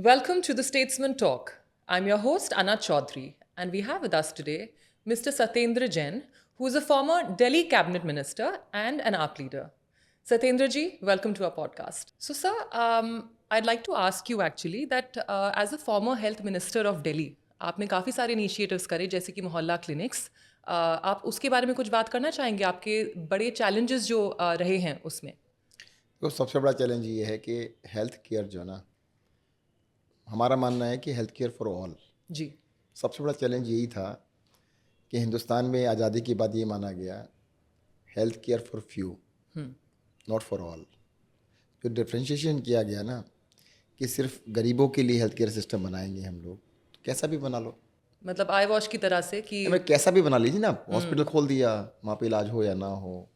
Welcome to the Statesman Talk. I'm your host, Anna Chaudhary, and we have with us today Mr. Satyendra Jain, who is a former Delhi cabinet minister and an AAP leader. Satyendra ji, welcome to our podcast. So, sir, I'd like to ask you actually that as a former health minister of Delhi, आपने काफ़ी सारे initiatives करे जैसे कि मोहल्ला clinics आप उसके बारे में कुछ बात करना चाहेंगे आपके बड़े चैलेंजेस जो रहे हैं उसमें तो सबसे बड़ा चैलेंज ये है कि हेल्थ केयर जो है ना, हमारा मानना है कि हेल्थ केयर फॉर ऑल। जी सबसे बड़ा चैलेंज यही था कि हिंदुस्तान में आज़ादी के बाद ये माना गया health care for few, not for all. जो डिफ्रेंशिएशन किया गया ना कि सिर्फ गरीबों के लिए हेल्थ केयर सिस्टम बनाएंगे हम लोग, तो कैसा भी बना लो। मतलब आई वॉश की तरह से कि मैं कैसा भी बना लीजिए ना, हॉस्पिटल खोल दिया, वहाँ पे इलाज हो या ना हो,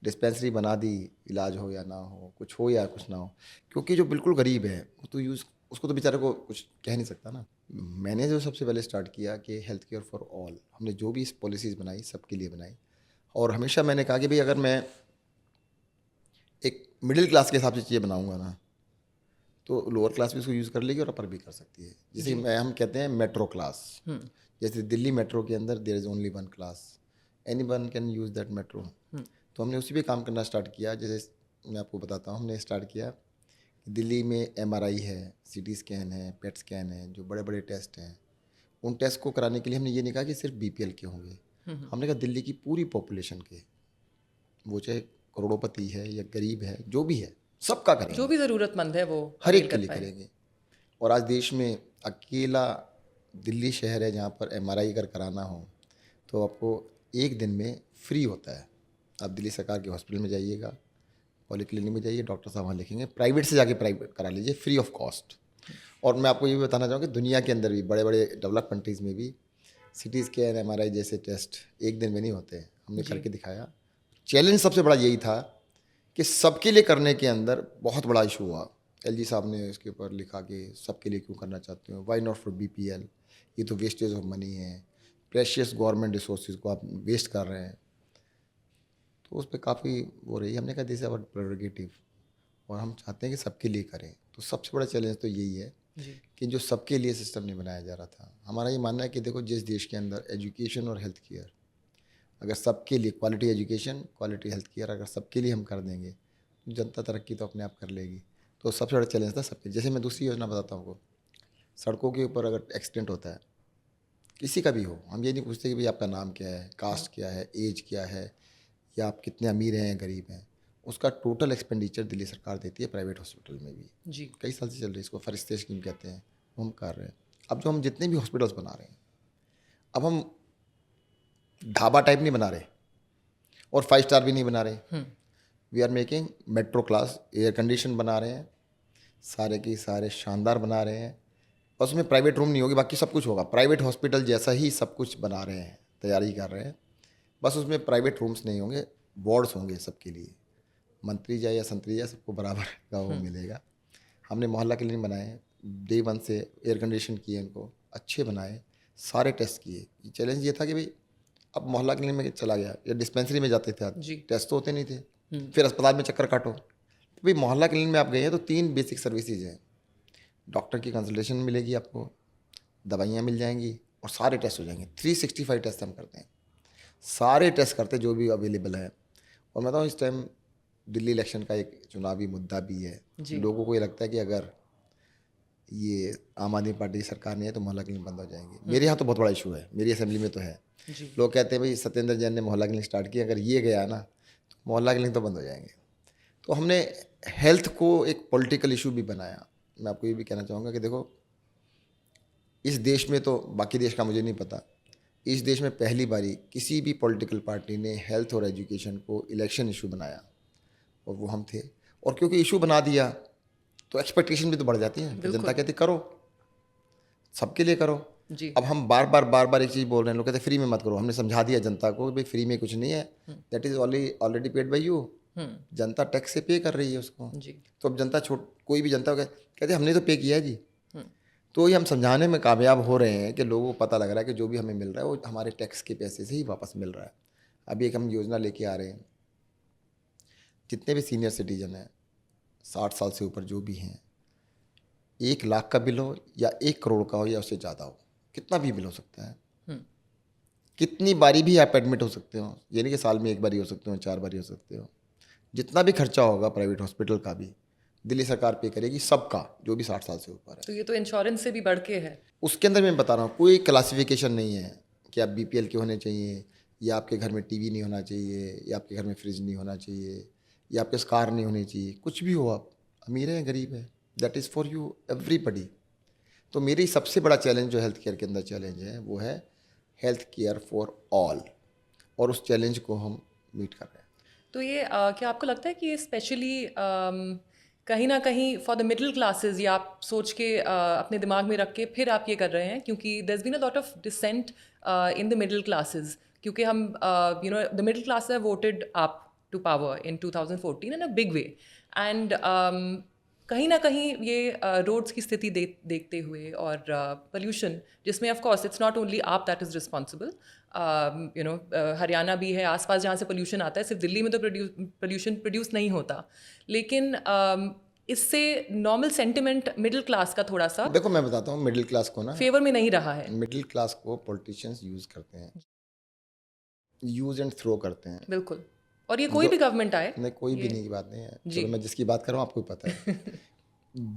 डिस्पेंसरी बना दी, इलाज हो या ना हो या कुछ ना हो, क्योंकि जो बिल्कुल गरीब है वो तो यूज़ उसको तो बेचारे को कुछ कह नहीं सकता ना। मैंने जो सबसे पहले स्टार्ट किया कि हेल्थ केयर फॉर ऑल, हमने जो भी पॉलिसीज़ बनाई सबके लिए बनाई। और हमेशा मैंने कहा कि भाई अगर मैं एक मिडिल क्लास के हिसाब से चीज़ें बनाऊंगा ना, तो लोअर क्लास भी इसको यूज़ कर लेगी और अपर भी कर सकती है। जैसे हम कहते हैं मेट्रो क्लास, जैसे दिल्ली मेट्रो के अंदर there is only one class, anyone can use that metro. तो हमने उसी पे काम करना स्टार्ट किया। जैसे मैं आपको बताता हूँ, हमने स्टार्ट किया कि दिल्ली में MRI है, CT स्कैन है, पेट स्कैन है, जो बड़े बड़े टेस्ट हैं, उन टेस्ट को कराने के लिए हमने ये नहीं कहा कि सिर्फ BPL के होंगे। हमने कहा दिल्ली की पूरी पॉपुलेशन के, वो चाहे करोड़ोंपति है या गरीब है, जो भी है, सबका करेंगे, जो भी ज़रूरतमंद है वो हर avail एक के कर लिए पाए। करेंगे। और आज देश में अकेला दिल्ली शहर है जहाँ पर MRI अगर कराना हो तो आपको एक दिन में फ्री होता है। आप दिल्ली सरकार के हॉस्पिटल में जाइएगा, पॉलीक्लिनिक में जाइए, डॉक्टर साहब वहाँ लिखेंगे, प्राइवेट से जाके प्राइवेट करा लीजिए फ्री ऑफ कॉस्ट। और मैं आपको ये भी बताना चाहूँगा कि दुनिया के अंदर भी बड़े बड़े डेवलप कंट्रीज़ में भी CT स्कैन MRI जैसे टेस्ट एक दिन में नहीं होते, हमने करके दिखाया। चैलेंज सबसे बड़ा यही था कि सबके लिए करने के अंदर बहुत बड़ा इशू हुआ। LG साहब ने इसके ऊपर लिखा कि सबके लिए क्यों करना चाहते हो, वाई नॉट फॉर BPL, ये तो वेस्टेज ऑफ मनी है, प्रेशियस गवर्नमेंट रिसोर्सेज को आप वेस्ट कर रहे हैं। तो उस पर काफ़ी वो रही। हमने कहा दिस इज आवर प्रेरोगेटिव और हम चाहते हैं कि सबके लिए करें। तो सबसे बड़ा चैलेंज तो यही है कि जो सबके लिए सिस्टम नहीं बनाया जा रहा था। हमारा ये मानना है कि देखो, जिस देश के अंदर एजुकेशन और हेल्थ केयर, अगर सबके लिए quality education, quality health care अगर सबके लिए हम कर देंगे तो जनता तरक्की तो अपने आप कर लेगी। तो सबसे बड़ा चैलेंज था सबके। जैसे मैं दूसरी योजना बताता हूँ आपको, सड़कों के ऊपर अगर एक्सीडेंट होता है, किसी का भी हो, हम ये नहीं पूछते कि भाई आपका नाम क्या है, कास्ट क्या है, एज क्या है, या आप कितने अमीर हैं गरीब हैं। उसका टोटल एक्सपेंडिचर दिल्ली सरकार देती है प्राइवेट हॉस्पिटल में भी। जी कई साल से चल रही है, इसको फरिश्ते स्कीम कहते हैं, वो हम कर रहे हैं। अब जो हम जितने भी हॉस्पिटल्स बना रहे हैं, अब हम ढाबा टाइप नहीं बना रहे और 5 स्टार भी नहीं बना रहे। We are making metro class, air condition बना रहे हैं, सारे के सारे शानदार बना रहे हैं। बस उसमें प्राइवेट रूम नहीं होगी, बाकी सब कुछ होगा। प्राइवेट हॉस्पिटल जैसा ही सब कुछ बना रहे हैं, तैयारी कर रहे हैं। बस उसमें प्राइवेट रूम्स नहीं होंगे, वार्ड्स होंगे सबके लिए। मंत्री जाए या संतरी जाए, सबको बराबर का वो मिलेगा। हमने मोहल्ला क्लिनिक बनाए हैं, डे 1 से एयर कंडीशन किए, इनको अच्छे बनाए, सारे टेस्ट किए। चैलेंज ये था कि भाई अब मोहल्ला क्लिनिक में चला गया या डिस्पेंसरी में जाते थे, जी टेस्ट तो होते नहीं थे, फिर अस्पताल में चक्कर काटो। तो भाई मोहल्ला क्लिनिक में आप गए हैं तो 3 बेसिक सर्विसेज हैं। डॉक्टर की कंसल्टेशन मिलेगी आपको, दवाइयाँ मिल जाएंगी और सारे टेस्ट हो जाएंगे। 365 टेस्ट हम करते हैं, सारे टेस्ट करते हैं जो भी अवेलेबल है। और मैं बताऊँ, इस टाइम दिल्ली इलेक्शन का एक चुनावी मुद्दा भी है। लोगों को ये लगता है कि अगर ये आम आदमी पार्टी की सरकार नहीं है तो मोहल्ला क्लिनिक बंद हो जाएंगे। मेरे यहाँ तो बहुत बड़ा इशू है, मेरी असेंबली में तो है। लोग कहते हैं भाई सत्येंद्र जैन ने मोहल्ला क्लिनिक स्टार्ट किया, अगर ये गया ना तो मोहल्ला क्लिनिक तो बंद हो जाएंगे। तो हमने हेल्थ को एक पॉलिटिकल इशू भी बनाया। मैं आपको ये भी कहना चाहूँगा कि देखो, इस देश में तो, बाकी देश का मुझे नहीं पता, इस देश में पहली बारी किसी भी पॉलिटिकल पार्टी ने हेल्थ और एजुकेशन को इलेक्शन इशू बनाया, और वो हम थे। और क्योंकि इशू बना दिया तो एक्सपेक्टेशन भी तो बढ़ जाती है। तो जनता कहती करो, सबके लिए करो। जी अब हम बार बार एक चीज़ बोल रहे हैं, लोग कहते हैं फ्री में मत करो। हमने समझा दिया जनता को भाई फ्री में कुछ नहीं है, that is already paid by you. Janata tax से पे कर रही है उसको। जी तो अब जनता कोई भी जनता कहते हमने तो पे किया है जी। तो ये हम समझाने में कामयाब हो रहे हैं कि लोगों को पता लग रहा है कि जो भी हमें मिल रहा है वो हमारे टैक्स के पैसे से ही वापस मिल रहा है। अभी एक हम योजना लेके आ रहे हैं, जितने भी सीनियर सिटीजन हैं, 60 साल से ऊपर जो भी हैं, 1 लाख का बिल हो या 1 करोड़ का हो या उससे ज़्यादा हो, कितना भी बिल हो सकता है, कितनी बारी भी आप एडमिट हो सकते हो, ये नहीं कि साल में 1 बारी हो सकते हो, 4 बारी हो सकते हो, जितना भी खर्चा होगा प्राइवेट हॉस्पिटल का भी दिल्ली सरकार पे करेगी, सबका, जो भी 60 साल से ऊपर है। तो ये तो इंश्योरेंस से भी बढ़ के है। उसके अंदर मैं बता रहा हूँ, कोई क्लासिफिकेशन नहीं है कि आप BPL के होने चाहिए, या आपके घर में टीवी नहीं होना चाहिए, या आपके घर में फ्रिज नहीं होना चाहिए, या आपके पास कार नहीं होनी चाहिए, कुछ भी हो, आप अमीर हैं गरीब है, that is for you everybody. तो मेरी सबसे बड़ा चैलेंज जो हेल्थ केयर के अंदर चैलेंज है वो है हेल्थ केयर फॉर ऑल, और उस चैलेंज को हम मीट कर रहे हैं। तो ये क्या आपको लगता है कि ये स्पेशली कहीं ना कहीं फॉर द मिडिल क्लासेस, या आप सोच के अपने दिमाग में रख के फिर आप ये कर रहे हैं, क्योंकि there been a lot of dissent in the middle classes, क्योंकि हम the middle class have voted up to power in 2014 in a big way, and कहीं ना कहीं ये रोड्स की स्थिति देखते हुए और पोल्यूशन, जिसमें of course it's not only आप दैट इज़ रिस्पॉन्सिबल, हरियाणा भी है आसपास जहाँ से पोल्यूशन आता है, सिर्फ दिल्ली में तो पोल्यूशन प्रोड्यूस नहीं होता, लेकिन इससे नॉर्मल सेंटिमेंट मिडिल क्लास का थोड़ा सा देखो मैं बताता हूँ, मिडिल क्लास को ना, फेवर में नहीं रहा है। मिडिल क्लास को पॉलिटिशियंस यूज़ करते हैं, यूज़ एंड थ्रो करते हैं। बिल्कुल, और ये कोई भी गवर्नमेंट आए, नहीं, कोई भी नहीं की बात नहीं है, जी। चलो मैं जिसकी बात कर रहा हूँ आपको भी पता है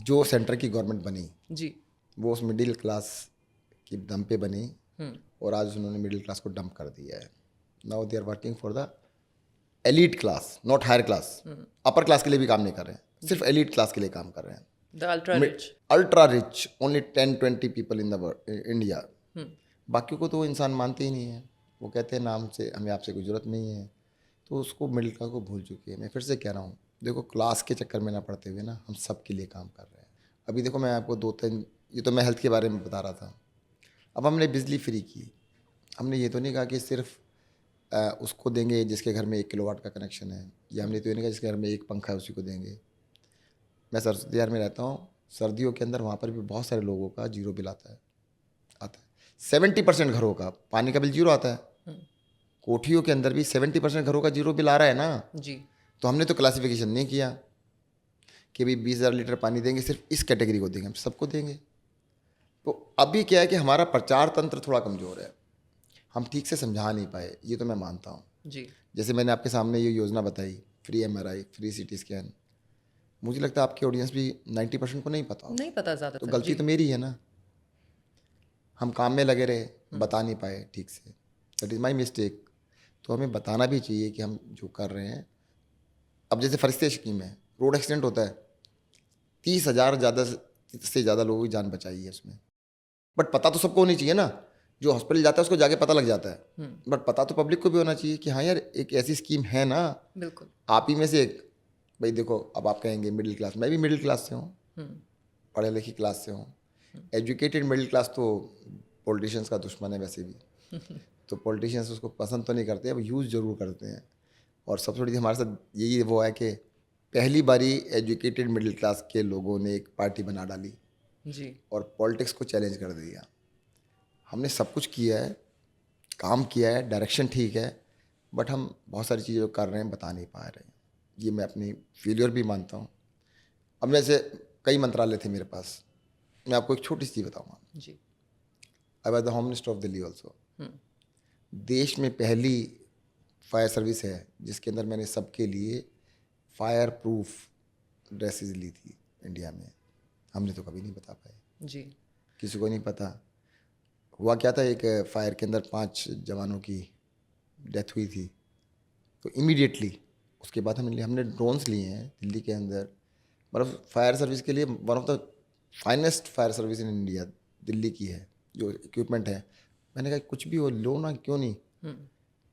जो सेंटर की गवर्नमेंट बनी जी, वो उस मिडिल क्लास की दम पे बनी, और आज उन्होंने मिडिल क्लास को डंप कर दिया है। Now they are working for the elite class, not higher class. Upper class के लिए भी काम नहीं कर रहे हैं, सिर्फ एलीट क्लास के लिए काम कर रहे हैं। The ultra rich, ultra rich, only 10-20 people in the India. बाकी को तो इंसान मानते ही नहीं है, वो कहते हैं नाम से हमें आपसे कोई ज़रूरत नहीं है, तो उसको मिडिल क्लास को भूल चुके हैं। मैं फिर से कह रहा हूँ, देखो क्लास के चक्कर में ना पड़ते हुए ना हम सब के लिए काम कर रहे हैं। अभी देखो मैं आपको 2-3, ये तो मैं हेल्थ के बारे में बता रहा था, अब हमने बिजली फ्री की, हमने ये तो नहीं कहा कि सिर्फ उसको देंगे जिसके घर में 1 किलोवाट का कनेक्शन है, या हमने तो ये नहीं कहा जिसके घर में एक पंखा है उसी को देंगे। मैं सरसदियार में रहता हूँ, सर्दियों के अंदर वहाँ पर भी बहुत सारे लोगों का जीरो बिल आता है 70% घरों का पानी का बिल जीरो आता है। कोठियों के अंदर भी 70% घरों का जीरो बिल आ रहा है ना जी। तो हमने तो क्लासिफिकेशन नहीं किया कि भाई 20,000 लीटर पानी देंगे सिर्फ इस कैटेगरी को देंगे, हम सबको देंगे। तो अभी क्या है कि हमारा प्रचार तंत्र थोड़ा कमज़ोर है, हम ठीक से समझा नहीं पाए, ये तो मैं मानता हूँ जी। जैसे मैंने आपके सामने ये योजना बताई, free MRI, free CT scan, मुझे लगता है आपकी ऑडियंस भी 90% को नहीं पता हो, नहीं पता ज़्यादा, तो गलती तो मेरी है ना, हम काम में लगे रहे, बता नहीं पाए ठीक से, दैट इज़ माई मिस्टेक। तो हमें बताना भी चाहिए कि हम जो कर रहे हैं। अब जैसे फरिश्ते स्कीम है, रोड एक्सीडेंट होता है, 30,000 ज़्यादा से ज़्यादा लोगों की जान बचाई है उसमें, बट पता तो सबको होनी चाहिए ना, जो हॉस्पिटल जाता है उसको जाके पता लग जाता है, बट पता तो पब्लिक को भी होना चाहिए कि हाँ यार एक ऐसी स्कीम है ना। बिल्कुल। आप ही में से एक, भाई देखो अब आप कहेंगे मिडिल क्लास, मैं भी मिडिल क्लास से हूँ, पढ़े लिखी क्लास से हूँ, एजुकेटेड मिडिल क्लास तो पॉलिटिशियंस का दुश्मन है वैसे भी तो पॉलिटिशियंस उसको पसंद तो नहीं करते, अब यूज़ ज़रूर करते हैं। और सबसे बड़ी हमारे साथ यही वो है कि पहली बारी एजुकेटेड मिडिल क्लास के लोगों ने एक पार्टी बना डाली जी। और पॉलिटिक्स को चैलेंज कर दिया। हमने सब कुछ किया है, काम किया है, डायरेक्शन ठीक है, बट हम बहुत सारी चीज़ें जो कर रहे हैं बता नहीं पा रहे हैं, ये मैं अपनी फेलियर भी मानता हूँ। अब जैसे कई मंत्रालय थे मेरे पास, मैं आपको एक छोटी सी चीज़ बताऊँगा। जी। I was the home minister of Delhi also. देश में पहली फायर सर्विस है जिसके अंदर मैंने सबके लिए फायर प्रूफ ड्रेसेस ली थी इंडिया में, हमने तो कभी नहीं बता पाए, जी। किसी को नहीं पता। हुआ क्या था, एक फायर के अंदर 5 जवानों की डेथ हुई थी, तो इमीडिएटली उसके बाद हमने ड्रोन्स लिए हैं दिल्ली के अंदर, मतलब फायर सर्विस के लिए one of the finest fire service in India Delhi की है, जो इक्विपमेंट है। मैंने कहा कुछ भी हो लो ना, क्यों नहीं,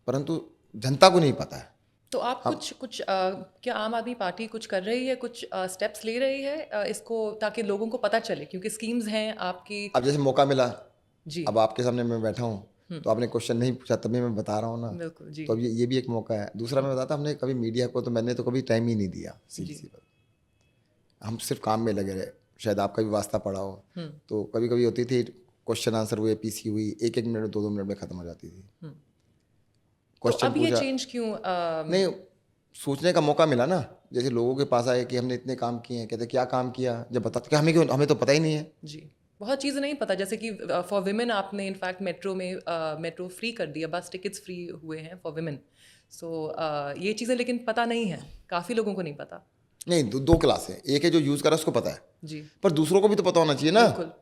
परंतु जनता को नहीं पता है। तो आप कुछ क्या आम आदमी पार्टी कुछ कर रही है, कुछ स्टेप्स ले रही है इसको, ताकि लोगों को पता चले, क्योंकि स्कीम्स हैं आपकी। अब जैसे मौका मिला, जी। अब आपके सामने मैं बैठा हूँ तो आपने क्वेश्चन नहीं पूछा तभी मैं बता रहा हूँ ना, बिल्कुल। जी। तो अब ये भी एक मौका है। दूसरा मैं बताता, हमने कभी मीडिया को तो मैंने तो कभी टाइम ही नहीं दिया, सीधी सी बात, हम सिर्फ काम में लगे रहे। शायद आपका भी वास्ता पड़ा हो, तो कभी कभी होती थी क्वेश्चन आंसर हुए, PC हुई, 1-1 मिनट 2-2 मिनट में ख़त्म हो जाती थी। तो क्वेश्चन अब ये पूछा, चेंज क्यों नहीं सोचने का मौका मिला ना, जैसे लोगों के पास आए कि हमने इतने काम किए हैं, कहते क्या काम किया, जब बताते कि हमें क्यों, हमें तो पता ही नहीं है। जी, बहुत चीज़ें नहीं पता, जैसे कि फॉर विमेन आपने इनफैक्ट मेट्रो में मेट्रो फ्री कर दिया, बस टिकट्स फ्री हुए हैं फॉर विमेन। सो ये चीज़ें लेकिन पता नहीं है, काफ़ी लोगों को नहीं पता। नहीं, दो क्लास है, एक है जो यूज़ करा उसको पता है, जी, पर दूसरों को भी तो पता होना चाहिए ना। बिल्कुल,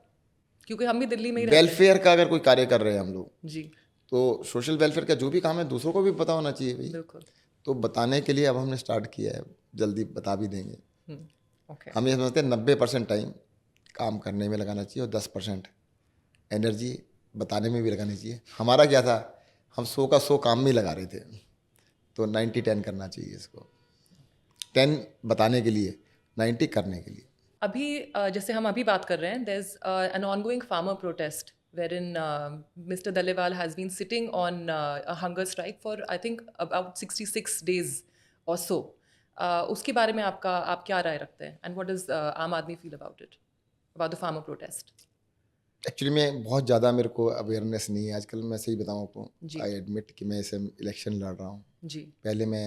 क्योंकि हम भी दिल्ली में ही रहते हैं। वेलफेयर का अगर कोई कार्य कर रहे हैं हम लोग, जी, तो सोशल वेलफेयर का जो भी काम है दूसरों को भी पता होना चाहिए भाई। बिल्कुल। तो बताने के लिए अब हमने स्टार्ट किया है, जल्दी बता भी देंगे। हुँ, ओके, हम ये समझते हैं 90% टाइम काम करने में लगाना चाहिए और 10% एनर्जी बताने में भी लगानी चाहिए। हमारा क्या था, हम 100 का 100 काम में लगा रहे थे, तो 90-10 करना चाहिए इसको। 10 बताने के लिए, 90 करने के लिए। अभी जैसे हम अभी बात कर रहे हैं, there is an ongoing farmer protest wherein Mr. Daliwal has been sitting on a hunger strike for I think about 66 days or so. उसके बारे में आप क्या राय रखते हैं? And what does आम आदमी feel about it? About the farmer protest? Actually में बहुत ज़्यादा मेरे को अवेयरनेस नहीं है आजकल, मैं सही बताऊँ आपको। जी, आई एडमिट कि मैं इसे इलेक्शन लड़ रहा हूँ। जी, पहले मैं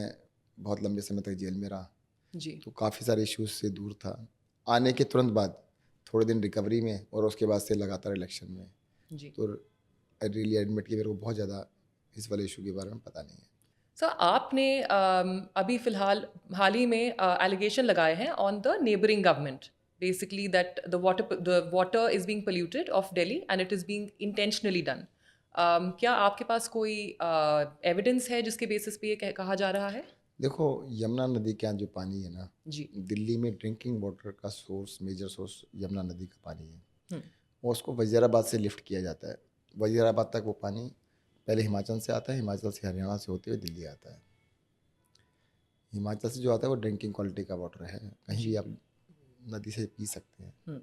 बहुत लंबे समय तक जेल में रहा, जी, तो काफ़ी सारे इश्यूज से दूर था। आने के तुरंत बाद थोड़े दिन रिकवरी में और उसके बाद से लगातार इलेक्शन में। जी। तो आई रियली एडमिट कि मेरे को बहुत ज़्यादा इस वाले इशू के बारे में पता नहीं है। सर आपने अभी फ़िलहाल हाल ही में एलिगेशन लगाए हैं on the neighbouring government basically that the water is being polluted of Delhi and it is being intentionally done. क्या आपके पास कोई एविडेंस है जिसके बेसिस पे ये कहा जा रहा है? देखो, यमुना नदी का जो पानी है ना, जी। दिल्ली में ड्रिंकिंग वाटर का सोर्स, मेजर सोर्स यमुना नदी का पानी है। हुँ, और उसको वज़ीराबाद से लिफ्ट किया जाता है। वज़ीराबाद तक वो पानी पहले हिमाचल से आता है, हिमाचल से हरियाणा से होते हुए दिल्ली आता है। हिमाचल से जो आता है वो ड्रिंकिंग क्वालिटी का वाटर है, कहीं जी। भी आप नदी से पी सकते हैं। हुँ,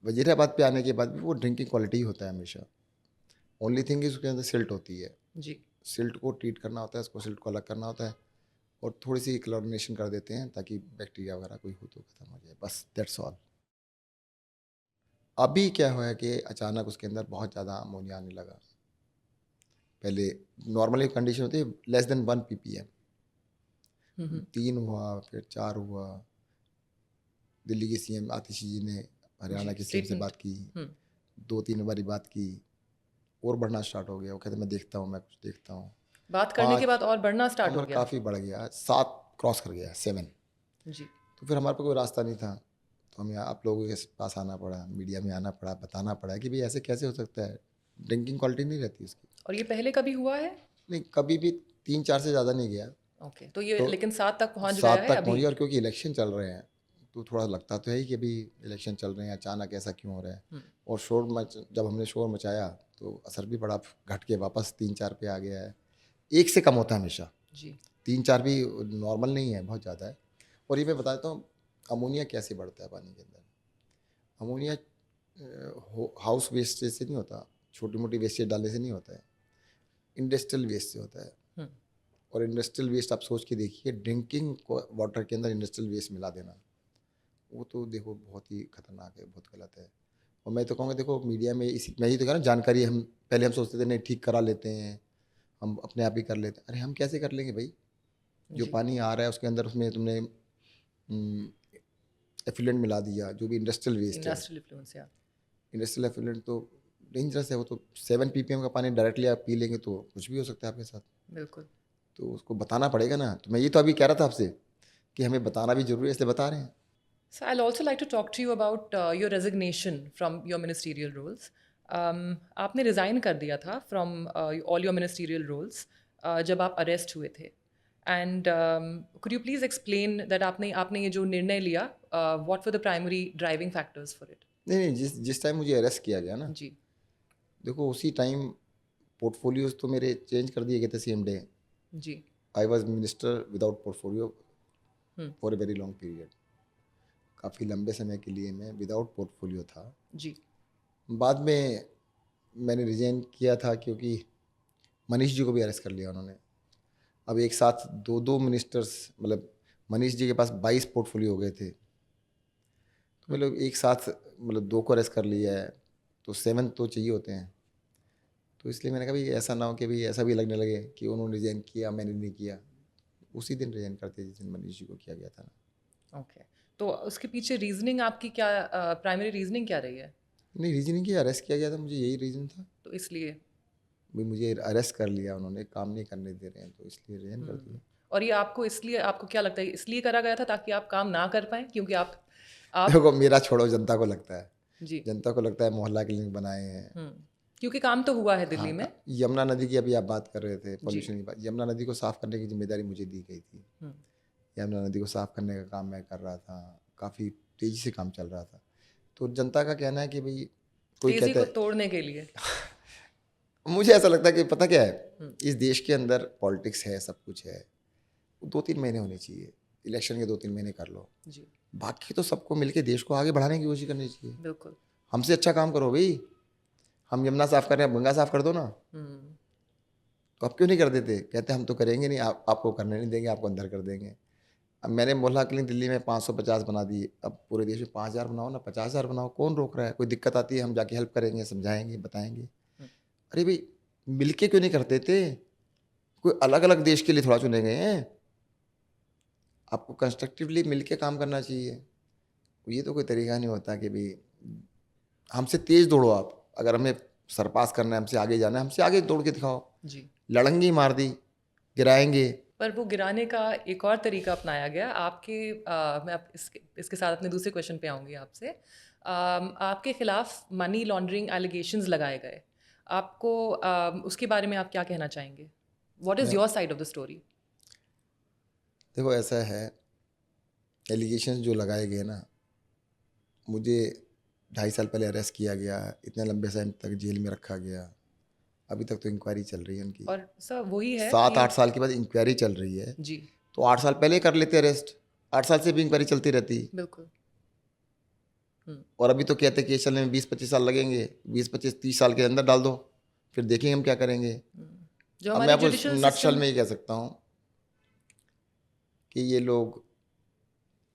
वज़ीराबाद पे आने के बाद भी वो ड्रिंकिंग क्वालिटी ही होता है हमेशा। ओनली थिंग इज़ उसके अंदर सिल्ट होती है। जी। सिल्ट को ट्रीट करना होता है, उसको सिल्ट को अलग करना होता है और थोड़ी-सी क्लोरिनेशन कर देते हैं ताकि बैक्टीरिया वगैरह कोई हो तो खत्म हो जाए, बस दैट्स ऑल। अभी क्या हुआ है कि अचानक उसके अंदर बहुत ज़्यादा अमोनिया आने लगा। पहले नॉर्मली कंडीशन होती है लेस देन 1 पीपीएम, हुँ, हुँ। 3 हुआ, फिर 4 हुआ। दिल्ली के सीएम आतिशी जी ने हरियाणा जी, के सीएम से स्टेटमेंट। बात की, हुँ, 2-3 बारी बात की, और बढ़ना स्टार्ट हो गया। वो कहते मैं देखता हूँ, मैं कुछ देखता हूँ। बात करने के 5 बाद और बढ़ना स्टार्ट हो मतलब गया। काफ़ी बढ़ गया, 7 क्रॉस कर गया, 7। जी, तो फिर हमारे पास कोई रास्ता नहीं था, तो हमें आप लोगों के पास आना पड़ा, मीडिया में आना पड़ा, बताना पड़ा कि भाई ऐसे कैसे हो सकता है, ड्रिंकिंग क्वालिटी नहीं रहती उसकी। और ये पहले कभी हुआ है? नहीं, कभी भी 3-4 से ज़्यादा नहीं गया। ओके, तो ये तो लेकिन 7 तक पहुँच गया 7 है तक अभी? पहुँची, और क्योंकि इलेक्शन चल रहे हैं तो थोड़ा लगता तो है ही कि अभी इलेक्शन चल रहे हैं, अचानक ऐसा क्यों हो रहा है। हुँ, और जब हमने शोर मचाया तो असर भी बड़ा घट के वापस 3-4 पे आ गया है। 1 से कम होता है हमेशा, जी, 3-4 भी नॉर्मल नहीं है, बहुत ज़्यादा है। और ये मैं बता देता हूँ अमोनिया कैसे बढ़ता है पानी के अंदर। अमोनिया हाउस वेस्टेज से नहीं होता, छोटी मोटी वेस्टेज डालने से नहीं होता है, इंडस्ट्रियल वेस्ट से होता है। हुँ, और इंडस्ट्रियल वेस्ट आप सोच के देखिए, ड्रिंकिंग वाटर के अंदर इंडस्ट्रियल वेस्ट मिला देना, वो तो देखो बहुत ही खतरनाक है, बहुत गलत है। और मैं तो कहूँगा देखो मीडिया में इसी मैं ही तो कह रहा हूँ, जानकारी हम पहले हम सोचते थे नहीं ठीक करा लेते हैं, हम अपने आप ही कर लेते हैं। अरे हम कैसे कर लेंगे भाई, जो जी, पानी आ रहा है उसके अंदर उसमें तुमने एफिलेंट मिला दिया, जो भी इंडस्ट्रियल वेस्ट है, इंडस्ट्रियल इन्फ्लुएंस या इंडस्ट्रियल एफिलेंट तो डेंजरस है। वो तो 7 पीपीएम का पानी डायरेक्टली आप पी लेंगे तो कुछ भी हो सकता है आपके साथ। बिल्कुल। तो उसको बताना पड़ेगा ना, तो मैं ये तो अभी कह रहा था आपसे कि हमें बताना भी ज़रूरी है, इसलिए बता रहे हैं। So I'll also like to talk to you about your resignation from your ministerial roles. आपने रिज़ाइन कर दिया था from all your ministerial roles जब आप अरेस्ट हुए थे. And could you please explain that आपने ये जो निर्णय लिया, what were the primary driving factors for it? नहीं नहीं, जिस जिस टाइम मुझे अरेस्ट किया गया ना, जी, देखो उसी टाइम पोर्टफोलियोज तो मेरे चेंज कर दिए गए थे सेम डे। जी, I was minister without portfolio hmm, for a very long period. काफ़ी लंबे समय के लिए मैं विदाउट पोर्टफोलियो था। जी, बाद में मैंने रिजाइन किया था क्योंकि मनीष जी को भी अरेस्ट कर लिया उन्होंने। अब एक साथ दो दो मिनिस्टर्स, मतलब मनीष जी के पास 22 पोर्टफोलियो हो गए थे, तो हुँ, मतलब एक साथ मतलब 2 को अरेस्ट कर लिया है, तो 7 तो चाहिए होते हैं। तो इसलिए मैंने कहा भाई ऐसा ना हो कि भाई ऐसा भी लगने लगे कि उन्होंने रिजाइन किया मैंने नहीं किया। उसी दिन रिजाइन करते जिस दिन मनीष जी को किया गया था ना। ओके, तो उसके पीछे रीजनिंग आपकी क्या, प्राइमरी रीजनिंग क्या रही है? नहीं, रीजनिंग की अरेस्ट किया गया था, मुझे यही रीज़न था। तो इसलिए भी मुझे अरेस्ट कर लिया उन्होंने, काम नहीं करने दे रहे हैं, तो इसलिए रिजाइन कर दिया। और ये आपको इसलिए, आपको क्या लगता है इसलिए करा गया था ताकि आप काम ना कर पाएँ? क्योंकि आप देखो, मेरा छोड़ो, जनता को लगता है, जी। जनता को लगता है मोहल्ला क्लिनिक बनाए हैं। हुँ, क्योंकि काम तो हुआ है हाँ, दिल्ली में। यमुना नदी की अभी आप बात कर रहे थे, जी। पॉल्यूशन की बात, यमुना नदी को साफ़ करने की ज़िम्मेदारी मुझे दी गई थी। हुँ, यमुना नदी को साफ़ करने का काम मैं कर रहा था, काफ़ी तेज़ी से काम चल रहा था। तो जनता का कहना है कि भई, कोई तेज़ी कहता को है, तोड़ने के लिए। मुझे ऐसा लगता है कि पता क्या है, हुँ, इस देश के अंदर पॉलिटिक्स है, सब कुछ है, 2-3 महीने होने चाहिए, इलेक्शन के 2-3 महीने कर लो। जी, बाकी तो सबको मिलके देश को आगे बढ़ाने की कोशिश करनी चाहिए। बिल्कुल। हमसे अच्छा काम करो भई, हम यमुना साफ़ कर रहे हैं, आप गंगा साफ़ कर दो ना। हुँ, तो आप क्यों नहीं कर देते? कहते हम तो करेंगे नहीं, आप आपको करने नहीं देंगे, आपको अंदर कर देंगे। अब मैंने मोहल्ला क्लिनिक दिल्ली में 550 बना दिए, अब पूरे देश में 5000 बनाओ ना, 50,000 बनाओ, कौन रोक रहा है? कोई दिक्कत आती है, हम जाके हेल्प करेंगे, समझाएँगे, बताएँगे। हुँ, अरे भई, मिलके क्यों नहीं करते थे? कोई अलग-अलग देश के लिए थोड़ा चुने गए हैं। आपको कंस्ट्रक्टिवली मिलके काम करना चाहिए। ये तो कोई तरीका नहीं होता कि भई, हमसे तेज़ दौड़ो आप। अगर हमें सरपास करना है, हमसे आगे जाना है, हमसे आगे दौड़ के दिखाओ। जी। लड़ंगी मार दी, गिराएँगे। पर वो गिराने का एक और तरीका अपनाया गया आपके, मैं अब इसके साथ अपने दूसरे क्वेश्चन पे आऊँगी आपसे। आपके खिलाफ मनी लॉन्ड्रिंग एलिगेशंस लगाए गए। आपको उसके बारे में आप क्या कहना चाहेंगे? व्हाट इज़ मैं your side of the story? देखो, ऐसा है, एलिगेशंस जो लगाए गए ना, मुझे 2.5 साल पहले अरेस्ट किया गया, इतने लंबे समय तक जेल में रखा गया। अभी तक तो इंक्वायरी चल रही है उनकी। और सर वही है कि 7-8 साल के बाद इंक्वायरी चल रही है, जी, तो 8 साल पहले कर लेते अरेस्ट। 8 साल से भी इंक्वायरी चलती रहती। बिल्कुल। हुँ, और अभी तो कहते हैं केस चलने में 20-25 साल लगेंगे, 20-25-30 साल के अंदर डाल दो, फिर देखेंगे हम क्या करेंगे। हुँ। जो अब मैं हमारी आपको जुडिशियल नटशल सिस्टम में ये कह सकता हूँ कि ये लोग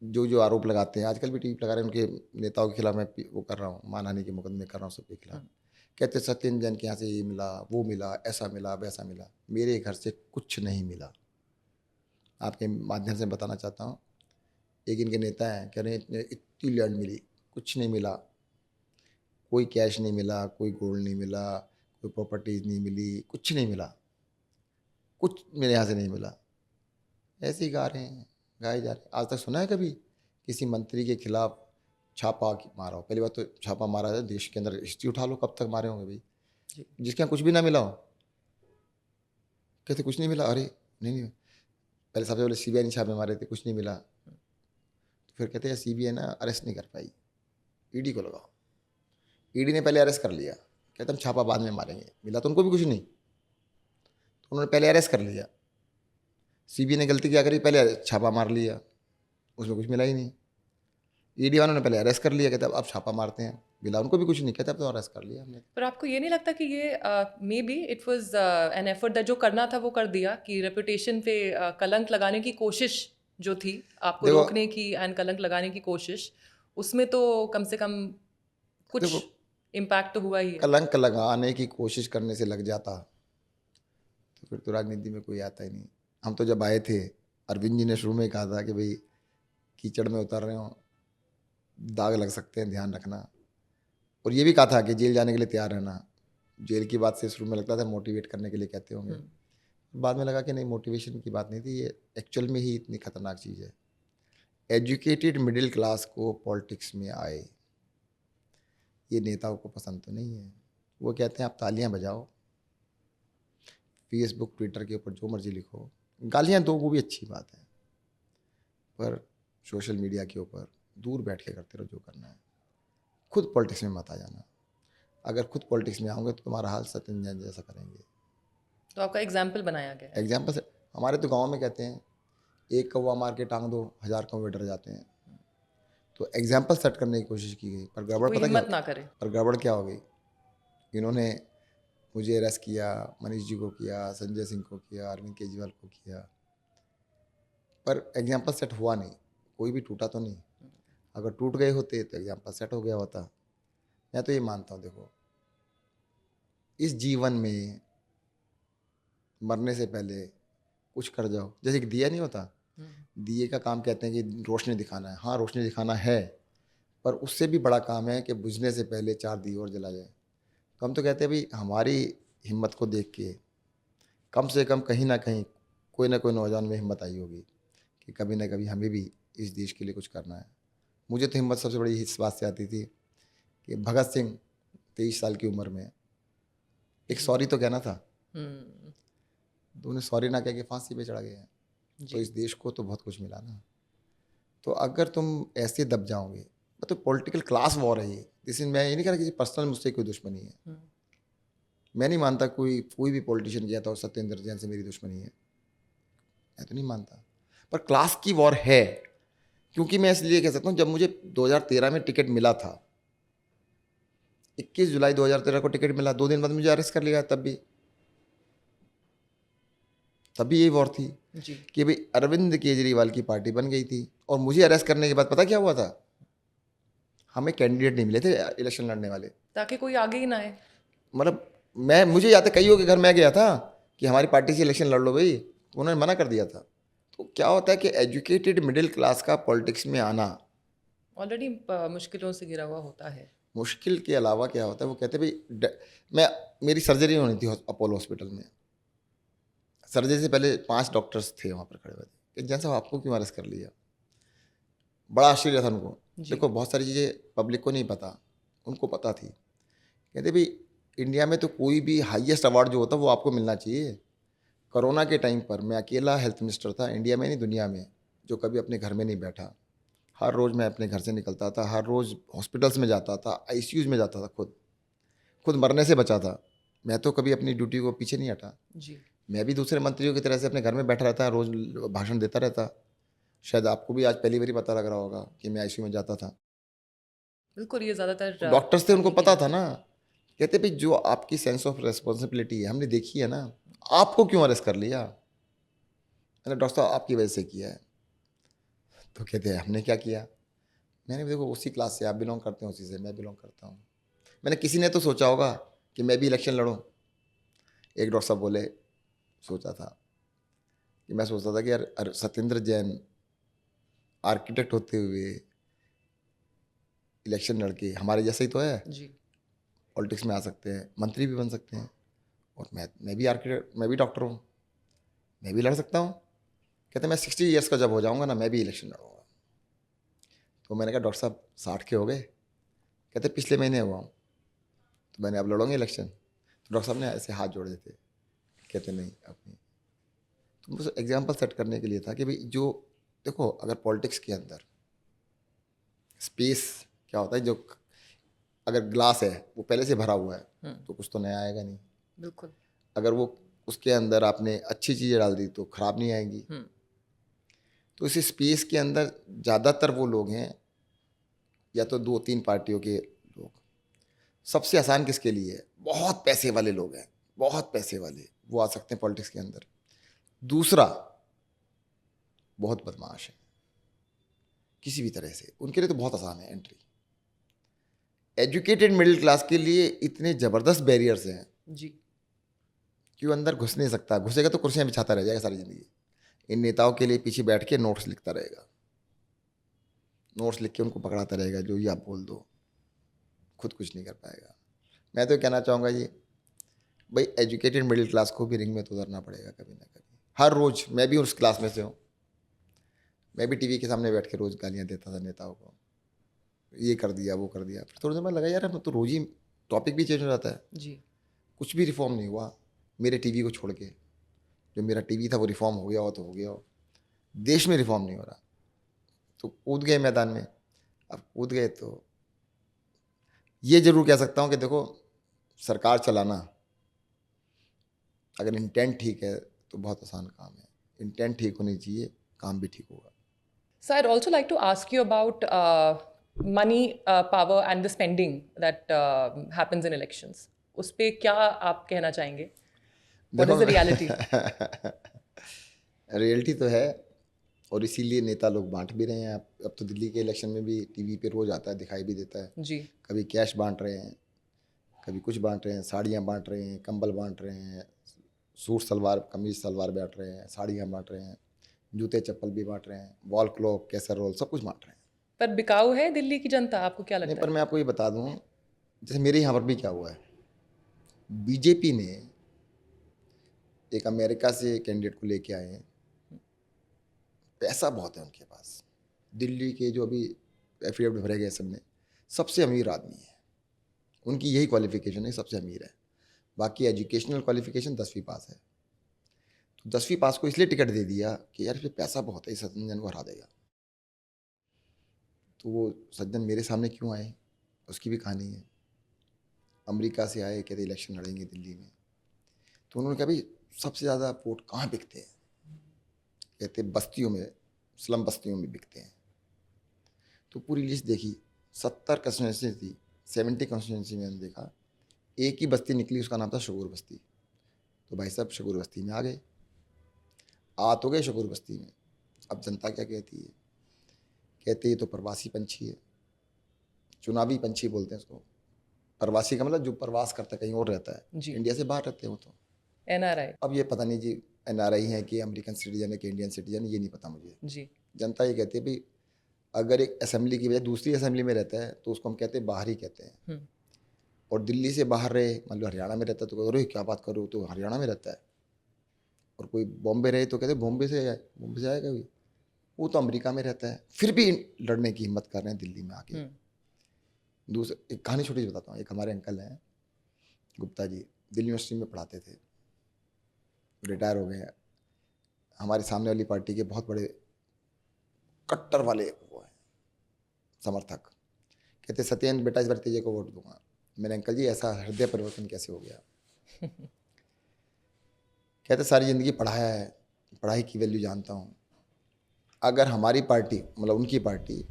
जो आरोप लगाते हैं, आजकल भी टीवी पे लगा रहे हैं, उनके नेताओं के खिलाफ मैं वो कर रहा हूँ, मानहानि के मुकदमे कर रहा हूँ सबके खिलाफ। हुँ, कहते सत्येंद्र जैन के यहाँ से ये मिला, वो मिला, ऐसा मिला, वैसा मिला। मेरे घर से कुछ नहीं मिला। आपके माध्यम से बताना चाहता हूँ, एक इनके नेता हैं, कह रहे हैं इतनी लैंड मिली, कुछ नहीं मिला। कोई कैश नहीं मिला, कोई गोल्ड नहीं मिला, कोई प्रॉपर्टीज नहीं मिली, कुछ नहीं मिला, कुछ मेरे यहाँ से नहीं मिला। ऐसे ही गा रहे हैं, गाए जा रहे हैं। आज तक सुना है कभी किसी मंत्री के खिलाफ छापा मारा हो? पहली बात तो छापा मारा है, देश के अंदर हिस्ट्री उठा लो, कब तक मारे होंगे भाई, जी, जिसके यहाँ कुछ भी ना मिला हो। कहते कुछ नहीं मिला, अरे नहीं, पहले सबसे पहले सीबीआई ने छापे मारे थे, कुछ नहीं मिला। तो फिर कहते हैं सीबीआई ना अरेस्ट नहीं कर पाई, ईडी को लगाओ। ईडी ने पहले अरेस्ट कर लिया, कहते हम छापा बाद में मारेंगे, मिला तो उनको भी कुछ नहीं, तो उन्होंने पहले अरेस्ट कर लिया। सीबीआई ने गलती क्या करी, पहले छापा मार लिया, उसमें कुछ मिला ही नहीं। ईडी वालों ने पहले अरेस्ट कर लिया, कहते अब छापा मारते हैं, मिला उनको भी कुछ नहीं, कहते अब तो अरेस्ट कर लिया हमने। पर आपको ये नहीं लगता कि ये may be it was an effort that जो करना था वो कर दिया, कि रेपुटेशन पे कलंक लगाने की कोशिश जो थी, आपको देखो रोकने की एंड कलंक लगाने की कोशिश, उसमें तो कम से कम कुछ देखो इम्पैक्ट तो हुआ ही है। कलंक लगाने की कोशिश करने से लग जाता तो फिर तो राजनीति में कोई आता ही नहीं। हम तो जब आए थे, अरविंद जी ने शुरू में ही कहा था कि भाई कीचड़ में उतर रहे हो, दाग लग सकते हैं, ध्यान रखना। और ये भी कहा था कि जेल जाने के लिए तैयार रहना। जेल की बात से शुरू में लगता था मोटिवेट करने के लिए कहते होंगे, बाद में लगा कि नहीं, मोटिवेशन की बात नहीं थी, ये एक्चुअल में ही इतनी खतरनाक चीज़ है। एजुकेटेड मिडिल क्लास को पॉलिटिक्स में आए, ये नेताओं को पसंद तो नहीं है। वो कहते हैं आप तालियां बजाओ, फेसबुक ट्विटर के ऊपर जो मर्जी लिखो, गालियां दो, वो भी अच्छी बात है, पर सोशल मीडिया के ऊपर दूर बैठ के करते रहो जो करना है। खुद पॉलिटिक्स में मत आ जाना। अगर खुद पॉलिटिक्स में आओगे तो तुम्हारा हाल सत्येंद्र जैन जैसा करेंगे। तो आपका एग्जाम्पल बनाया गया है। एग्जाम्पल से हमारे तो गांव में कहते हैं, एक कौवा मार के टांग दो, 1000 कौवे डर जाते हैं। तो एग्जाम्पल सेट करने की कोशिश की गई, पर कि गड़बड़ कोई पता क्या, हिम्मत ना करे। पर गड़बड़ क्या हो गई, इन्होंने मुझे अरेस्ट किया, मनीष जी को किया, संजय सिंह को किया, अरविंद केजरीवाल को किया, पर एग्जाम्पल सेट हुआ नहीं, कोई भी टूटा तो नहीं। अगर टूट गए होते तो एग्जाम्पल सेट हो गया होता। मैं तो ये मानता हूँ, देखो इस जीवन में मरने से पहले कुछ कर जाओ। जैसे कि दिया नहीं होता, दिए का काम कहते हैं कि रोशनी दिखाना है। हाँ, रोशनी दिखाना है, पर उससे भी बड़ा काम है कि बुझने से पहले 4 दिए और जला जाए। तो हम तो कहते हैं भाई, हमारी हिम्मत को देख के कम से कम कहीं ना कहीं कोई ना कोई नौजवान में हिम्मत आई होगी कि कभी ना कभी हमें भी इस देश के लिए कुछ करना है। मुझे तो हिम्मत सबसे बड़ी इस बात से आती थी कि भगत सिंह 23 साल की उम्र में एक सॉरी तो कहना था, तो उन्हें सॉरी ना कह के फांसी पे चढ़ा गया। तो इस देश को तो बहुत कुछ मिला ना। तो अगर तुम ऐसे दब जाओगे, तो पॉलिटिकल क्लास वॉर है ये। जैसे मैं ये नहीं कह रहा कि पर्सनल मुझसे कोई दुश्मनी है, मैं नहीं मानता कोई भी पॉलिटिशियन गया था और सत्येंद्र जैन से मेरी दुश्मनी है, मैं तो नहीं मानता। पर क्लास की वॉर है, क्योंकि मैं इसलिए कह सकता हूँ, जब मुझे 2013 में टिकट मिला था, 21 जुलाई 2013 को टिकट मिला, 2 दिन बाद मुझे अरेस्ट कर लिया। तब भी यही वॉर थी जी। कि भाई अरविंद केजरीवाल की पार्टी बन गई थी, और मुझे अरेस्ट करने के बाद पता क्या हुआ था, हमें कैंडिडेट नहीं मिले थे इलेक्शन लड़ने वाले। ताकि कोई आगे ही ना आए। मतलब मुझे याद है कईयों के घर मैं गया था कि हमारी पार्टी से इलेक्शन लड़ लो भाई, तो उन्होंने मना कर दिया था। तो क्या होता है कि एजुकेटेड मिडिल क्लास का पॉलिटिक्स में आना ऑलरेडी मुश्किलों से घिरा हुआ होता है। मुश्किल के अलावा क्या होता है, वो कहते हैं भाई मेरी सर्जरी होनी थी अपोलो हॉस्पिटल में। सर्जरी से पहले 5 डॉक्टर्स थे वहाँ पर खड़े हुए थे कि जैन साहब आपको क्यों अरेस्ट कर लिया। बड़ा आश्चर्य था उनको। देखो, बहुत सारी चीज़ें पब्लिक को नहीं पता, उनको पता थी। कहते भाई, इंडिया में तो कोई भी हाईएस्ट अवार्ड जो होता है वो आपको मिलना चाहिए। कोरोना के टाइम पर मैं अकेला हेल्थ मिनिस्टर था इंडिया में नहीं दुनिया में, जो कभी अपने घर में नहीं बैठा। हर रोज़ मैं अपने घर से निकलता था, हर रोज़ हॉस्पिटल्स में जाता था, आईसीयूज़ में जाता था, खुद मरने से बचा था। मैं तो कभी अपनी ड्यूटी को पीछे नहीं हटा। जी। मैं भी दूसरे मंत्रियों की तरह से अपने घर में बैठा रहता, रोज़ भाषण देता रहता। शायद आपको भी आज पहली बार पता लग रहा होगा कि मैं आईसीयू में जाता था। बिल्कुल, ये ज़्यादातर डॉक्टर्स थे, उनको तकनीकी पता नहीं था थी। ना। कहते भाई, जो आपकी सेंस ऑफ रिस्पॉन्सिबिलिटी है हमने देखी है ना, आपको क्यों अरेस्ट कर लिया। मैंने डॉक्टर साहब आपकी वजह से किया है। तो कहते हैं हमने क्या किया। मैंने भी, देखो उसी क्लास से आप बिलोंग करते हैं, उसी से मैं बिलोंग करता हूँ। मैंने किसी ने तो सोचा होगा कि मैं भी इलेक्शन लड़ूँ। एक डॉक्टर साहब बोले, सोचा था कि मैं सोचता था कि यार सत्येंद्र जैन आर्किटेक्ट होते हुए इलेक्शन लड़के हमारे जैसे ही तो है, जी। पॉलिटिक्स में आ सकते हैं, मंत्री भी बन सकते हैं। और मैं भी आर्किटेक्ट, मैं भी डॉक्टर हूँ, मैं भी लड़ सकता हूँ। कहते मैं 60 ईयर्स का जब हो जाऊँगा ना, मैं भी इलेक्शन लड़ूंगा। तो मैंने कहा डॉक्टर साहब 60 के हो गए। कहते पिछले महीने हुआ हूँ। तो मैंने अब लड़ोगे इलेक्शन। तो डॉक्टर साहब ने ऐसे हाथ जोड़े थे, कहते नहीं अब नहीं। तो बस एग्जाम्पल सेट करने के लिए था कि भाई, जो देखो अगर पॉलिटिक्स के अंदर स्पेस क्या होता है, जो अगर ग्लास है वो पहले से भरा हुआ है तो कुछ तो नया आएगा नहीं। बिल्कुल। अगर वो उसके अंदर आपने अच्छी चीज़ें डाल दी तो खराब नहीं आएंगी। तो इस स्पेस के अंदर ज़्यादातर वो लोग हैं, या तो 2-3 पार्टियों के लोग। सबसे आसान किसके लिए है, बहुत पैसे वाले लोग हैं, बहुत पैसे वाले, वो आ सकते हैं पॉलिटिक्स के अंदर। दूसरा, बहुत बदमाश है किसी भी तरह से, उनके लिए तो बहुत आसान है एंट्री। एजुकेटेड मिडिल क्लास के लिए इतने ज़बरदस्त बैरियर्स हैं जी। कि वो अंदर घुस नहीं सकता। घुसेगा तो कुर्सियाँ बिछाता रह जाएगा सारी ज़िंदगी। इन नेताओं के लिए पीछे बैठ के नोट्स लिखता रहेगा, नोट्स लिख के उनको पकड़ाता रहेगा, जो ये आप बोल दो, खुद कुछ नहीं कर पाएगा। मैं तो कहना चाहूँगा जी, भाई एजुकेटेड मिडिल क्लास को भी रिंग में तो उतरना पड़ेगा कभी ना कभी। हर रोज़ मैं भी उस क्लास में से हूँ। मैं भी टीवी के सामने बैठ के रोज़ गालियाँ देता था नेताओं को, ये कर दिया वो कर दिया। फिर थोड़ी देर में लगा यार तो रोज़ ही टॉपिक भी चेंज हो जाता है, जी। कुछ भी रिफॉर्म नहीं हुआ। मेरे टीवी को छोड़ के जो मेरा टीवी था वो रिफॉर्म हो गया हो तो हो गया हो, देश में रिफॉर्म नहीं हो रहा। तो कूद गए मैदान में। अब कूद गए तो ये जरूर कह सकता हूँ कि देखो, सरकार चलाना अगर इंटेंट ठीक है तो बहुत आसान काम है। इंटेंट ठीक होनी चाहिए, काम भी ठीक होगा। So I'd also like to ask you about money, power and the spending that happens in elections. उस पे क्या आप कहना चाहेंगे? What is the reality? Reality तो है, और इसीलिए नेता लोग बांट भी रहे हैं। अब तो दिल्ली के इलेक्शन में भी टीवी पे रोज आता है, दिखाई भी देता है। जी। कभी कैश बांट रहे हैं, कभी कुछ बांट रहे हैं, साड़ियाँ बांट रहे हैं, कंबल बांट रहे हैं, सूट सलवार कमीज सलवार बांट रहे हैं, साड़ियाँ बांट रहे हैं, जूते चप्पल भी बांट रहे हैं, वॉल क्लॉक कैसरोल सब कुछ बांट रहे हैं। पर बिकाऊ है दिल्ली की जनता, आपको क्या नहीं, लगता पर है? मैं आपको ये बता दूं, जैसे मेरे यहाँ पर भी क्या हुआ है, बीजेपी ने एक अमेरिका से कैंडिडेट को लेके आए हैं, पैसा बहुत है उनके पास। दिल्ली के जो अभी एफिडेविट भरे गए सबने, सबसे अमीर आदमी है, उनकी यही क्वालिफिकेशन है, सबसे अमीर है। बाकी एजुकेशनल क्वालिफिकेशन 10वीं पास है। तो 10वीं पास को इसलिए टिकट दे दिया कि यार इसमें पैसा बहुत है, इस सज्जन को हरा देगा। तो वो सज्जन मेरे सामने क्यों आए, उसकी भी कहानी है। अमेरिका से आए, कहते इलेक्शन लड़ेंगे दिल्ली में। तो उन्होंने कहा भाई सबसे ज़्यादा वोट कहाँ बिकते हैं, कहते बस्तियों में, स्लम बस्तियों में बिकते हैं। तो पूरी लिस्ट देखी, 70 कंस्टिट्यूंसी थी, 70 कंस्टिट्यूंसी में हमने देखा एक ही बस्ती निकली, उसका नाम था शकूर बस्ती। तो भाई साहब शकूर बस्ती में आ गए, तो गए शकूर बस्ती में। अब जनता क्या कहती है, कहते ये तो प्रवासी पंछी है, चुनावी पंछी बोलते हैं उसको। प्रवासी का मतलब जो प्रवास करता है, कहीं और रहता है, जी। इंडिया से बाहर रहते हैं वो तो। एनआरआई। अब ये पता नहीं जी एनआरआई है कि अमेरिकन सिटीजन है कि इंडियन सिटीजन, ये नहीं पता मुझे। जी। जनता ये कहती है भाई अगर एक असेंबली की वजह दूसरी असेंबली में रहता है तो उसको हम कहते हैं बाहर ही कहते हैं। हम्म। और दिल्ली से बाहर रहे, मान लो हरियाणा में रहता है तो कहते अरे क्या बात करो, तो हरियाणा में रहता है। और कोई बॉम्बे रहे तो कहते बॉम्बे से आए, बॉम्बे से आएगा भी, वो तो अमेरिका में रहता है, फिर भी लड़ने की हिम्मत कर रहे हैं दिल्ली में आके। दूसरा एक कहानी छोटी सी बताता हूँ। एक हमारे अंकल हैं गुप्ता जी, दिल्ली यूनिवर्सिटी में पढ़ाते थे, रिटायर हो गए हैं। हमारे सामने वाली पार्टी के बहुत बड़े कट्टर वाले वो हैं समर्थक। कहते सत्येंद्र बेटा इस बार तेजे को वोट दूंगा। मैंने अंकल जी ऐसा हृदय परिवर्तन कैसे हो गया? कहते सारी ज़िंदगी पढ़ाया है, पढ़ाई की वैल्यू जानता हूँ। अगर हमारी पार्टी मतलब उनकी पार्टी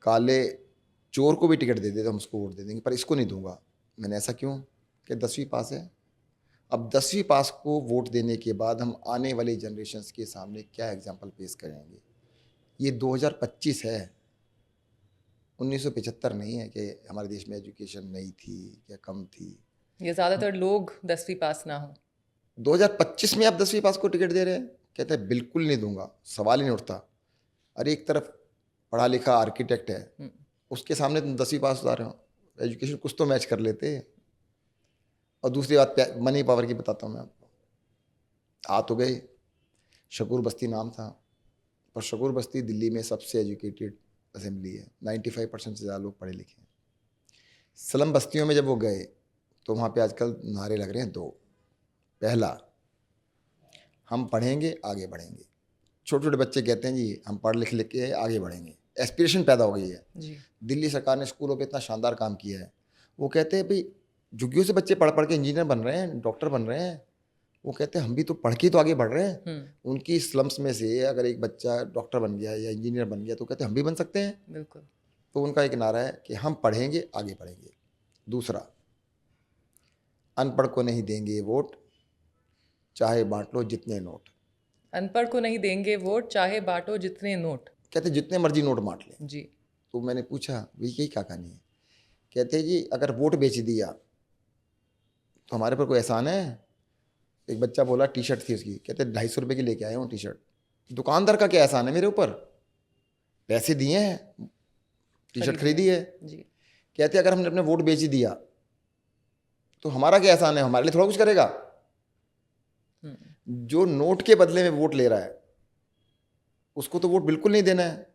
काले चोर को भी टिकट दे दे तो हम उसको वोट दे देंगे, पर इसको नहीं दूंगा। मैंने ऐसा क्यों? कि 10वीं पास है। अब 10वीं पास को वोट देने के बाद हम आने वाली जनरेशन्स के सामने क्या एग्जाम्पल पेश करेंगे? ये 2025 है, 1975 नहीं है कि हमारे देश में एजुकेशन नहीं थी या कम थी। ये ज़्यादातर लोग 10वीं पास ना हो। 2025 में आप 10वीं पास को टिकट दे रहे हैं? कहते हैं बिल्कुल नहीं दूंगा, सवाल ही नहीं उठता। अरे एक तरफ पढ़ा लिखा आर्किटेक्ट है, उसके सामने तुम 10वीं पास उतार रहे हो, एजुकेशन कुछ तो मैच कर लेते। और दूसरी बात मनी पावर की बताता हूँ मैं आपको। तो गए, शकूर बस्ती नाम था, पर शकूर बस्ती दिल्ली में सबसे एजुकेटेड असेंबली है, 95% से ज़्यादा लोग पढ़े लिखे हैं। स्लम बस्तियों में जब वो गए तो वहाँ पे आजकल नारे लग रहे हैं दो। पहला, हम पढ़ेंगे आगे बढ़ेंगे। छोटे छोटे बच्चे कहते हैं जी हम पढ़ लिख के आगे बढ़ेंगे, एस्पिरेशन पैदा हो गई है जी। दिल्ली सरकार ने स्कूलों पे इतना शानदार काम किया है। वो कहते हैं भाई झुग्गियों से बच्चे पढ़ पढ़ के इंजीनियर बन रहे हैं, डॉक्टर बन रहे हैं। वो कहते हैं हम भी तो पढ़ के तो आगे बढ़ रहे हैं। उनकी स्लम्स में से अगर एक बच्चा डॉक्टर बन गया या इंजीनियर बन गया तो कहते हैं हम भी बन सकते हैं। बिल्कुल। तो उनका एक नारा है कि हम पढ़ेंगे आगे बढ़ेंगे। दूसरा, अनपढ़ को नहीं देंगे वोट, चाहे बांट लो जितने नोट। अनपढ़ को नहीं देंगे वोट, चाहे बांटो जितने नोट। कहते जितने मर्जी नोट बांट लें। जी। तो मैंने पूछा भाई यही क्या कहानी है? कहते जी अगर वोट बेच दिया तो हमारे पर कोई एहसान है? एक बच्चा बोला, टी शर्ट थी उसकी, कहते 250 रुपये की लेके आए हूँ टी शर्ट। दुकानदार का क्या एहसान है मेरे ऊपर? पैसे दिए हैं, टी शर्ट खरीदी है। जी। कहते अगर हमने अपने वोट बेच दिया तो हमारा क्या एहसान है? हमारे लिए थोड़ा कुछ करेगा। जो नोट के बदले में वोट ले रहा है उसको तो वोट बिल्कुल नहीं देना है।